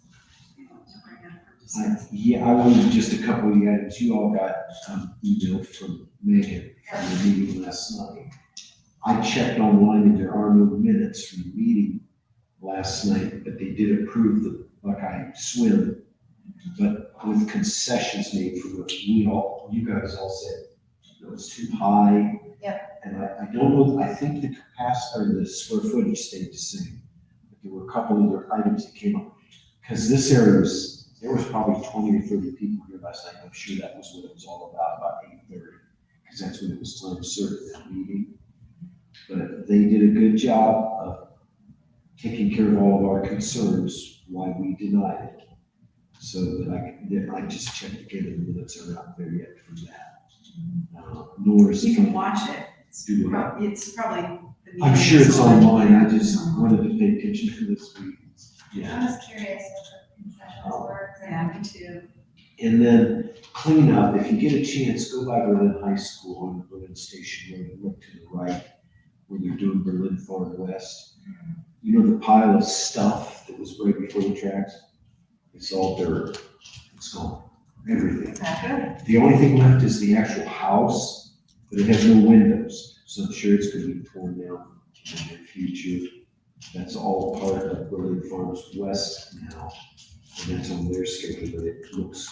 they want to bring up or discuss? Yeah, I wanted just a couple of the items. You all got email from Megan from the meeting last night. I checked online and there are no minutes from the meeting last night, but they did approve the Buckeye swim. But with concessions made for what you guys all said, it was too high. Yep. And I don't know, I think the capacity or the square footage stayed the same. But there were a couple other items that came up. Because this area was, there was probably 20 or 30 people here last night. I'm sure that was what it was all about 8:30. Because that's when it was time to serve that meeting. But they did a good job of taking care of all of our concerns, why we denied it. So that I just checked again, and the minutes are not there yet from that. Nor is You can from, watch it. It's Do what? it's probably the I'm meeting sure is it's on. online, I just wanted to pay attention to this week. Yeah. I was curious what the concessions were, 'cause I Yeah, know me too. And then clean up, if you get a chance, go by Berlin High School on Berlin Station Road and look to the right when you're doing Berlin Farm West. You know the pile of stuff that was right before the tracks? It's all dirt. It's gone. Everything. Good. The only thing left is the actual house, but it has no windows, so I'm sure it's gonna be torn down in the future. That's all part of Berlin Farms West now, and that's on their schedule, but it looks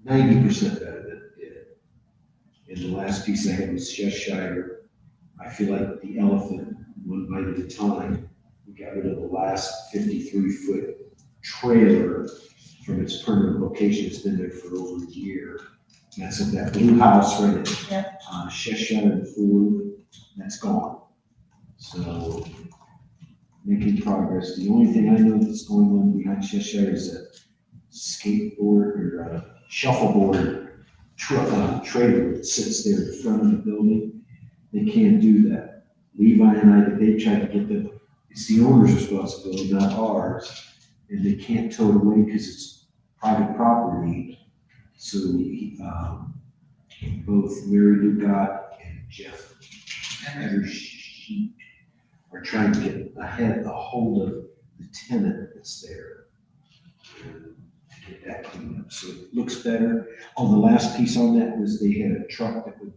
90% better than it did. And the last piece I had was Cheshire. I feel like the elephant, one bite at a time. We got rid of the last 53-foot trailer from its permanent location. It's been there for over a year. That's at that blue house right at Cheshire and Ford. That's gone. So making progress. The only thing I know that's going on behind Cheshire is a skateboard or a shuffleboard trailer that sits there in front of the building. They can't do that. Levi and they tried to get them, it's the owner's responsibility, not ours. And they can't tow it away because it's private property. So both Mary Dugat and Jeff Edersheet are trying to get a hold of the tenant that's there. And to get that cleaned up, so it looks better. Oh, the last piece on that was they had a truck that would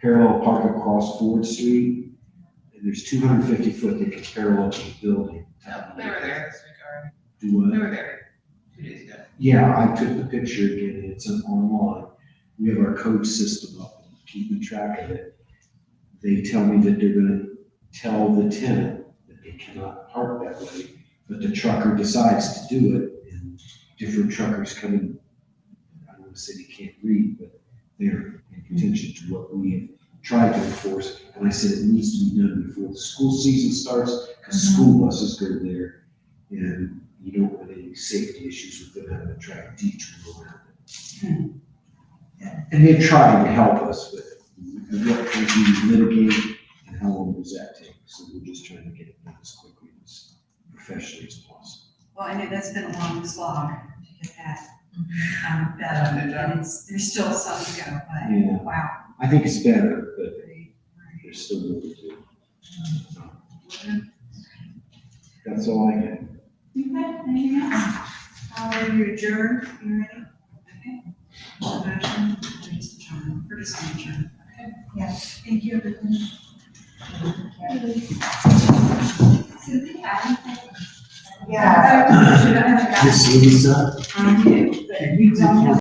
parallel park across Ford Street. And there's 250 foot that can parallel to the building. They were there this week already. Do what? They were there 2 days ago. Yeah, I took the picture again, it's online. We have our code system up and keeping track of it. They tell me that they're gonna tell the tenant that they cannot park that way, but the trucker decides to do it, and different truckers come in. I don't wanna say they can't read, but they're paying attention to what we have tried to enforce. And I said it needs to be done before the school season starts, because school buses go there, and you don't want any safety issues with them having to try to detour around it. And they're trying to help us with what can we mitigate and how long does that take? So we're just trying to get it done as quickly and as professionally as possible. Well, I know that's been a long slog to get that, better, and there's still some to go, but Yeah, wow. I think it's better, but there's still more to do. That's all I have. Okay, anything else? Are you adjourned? You ready? Okay. Motion, or just adjourn, or just adjourn? Okay. Yes. Thank you, everyone. So we have anything? Yeah. Miss Lisa? I do, but we don't have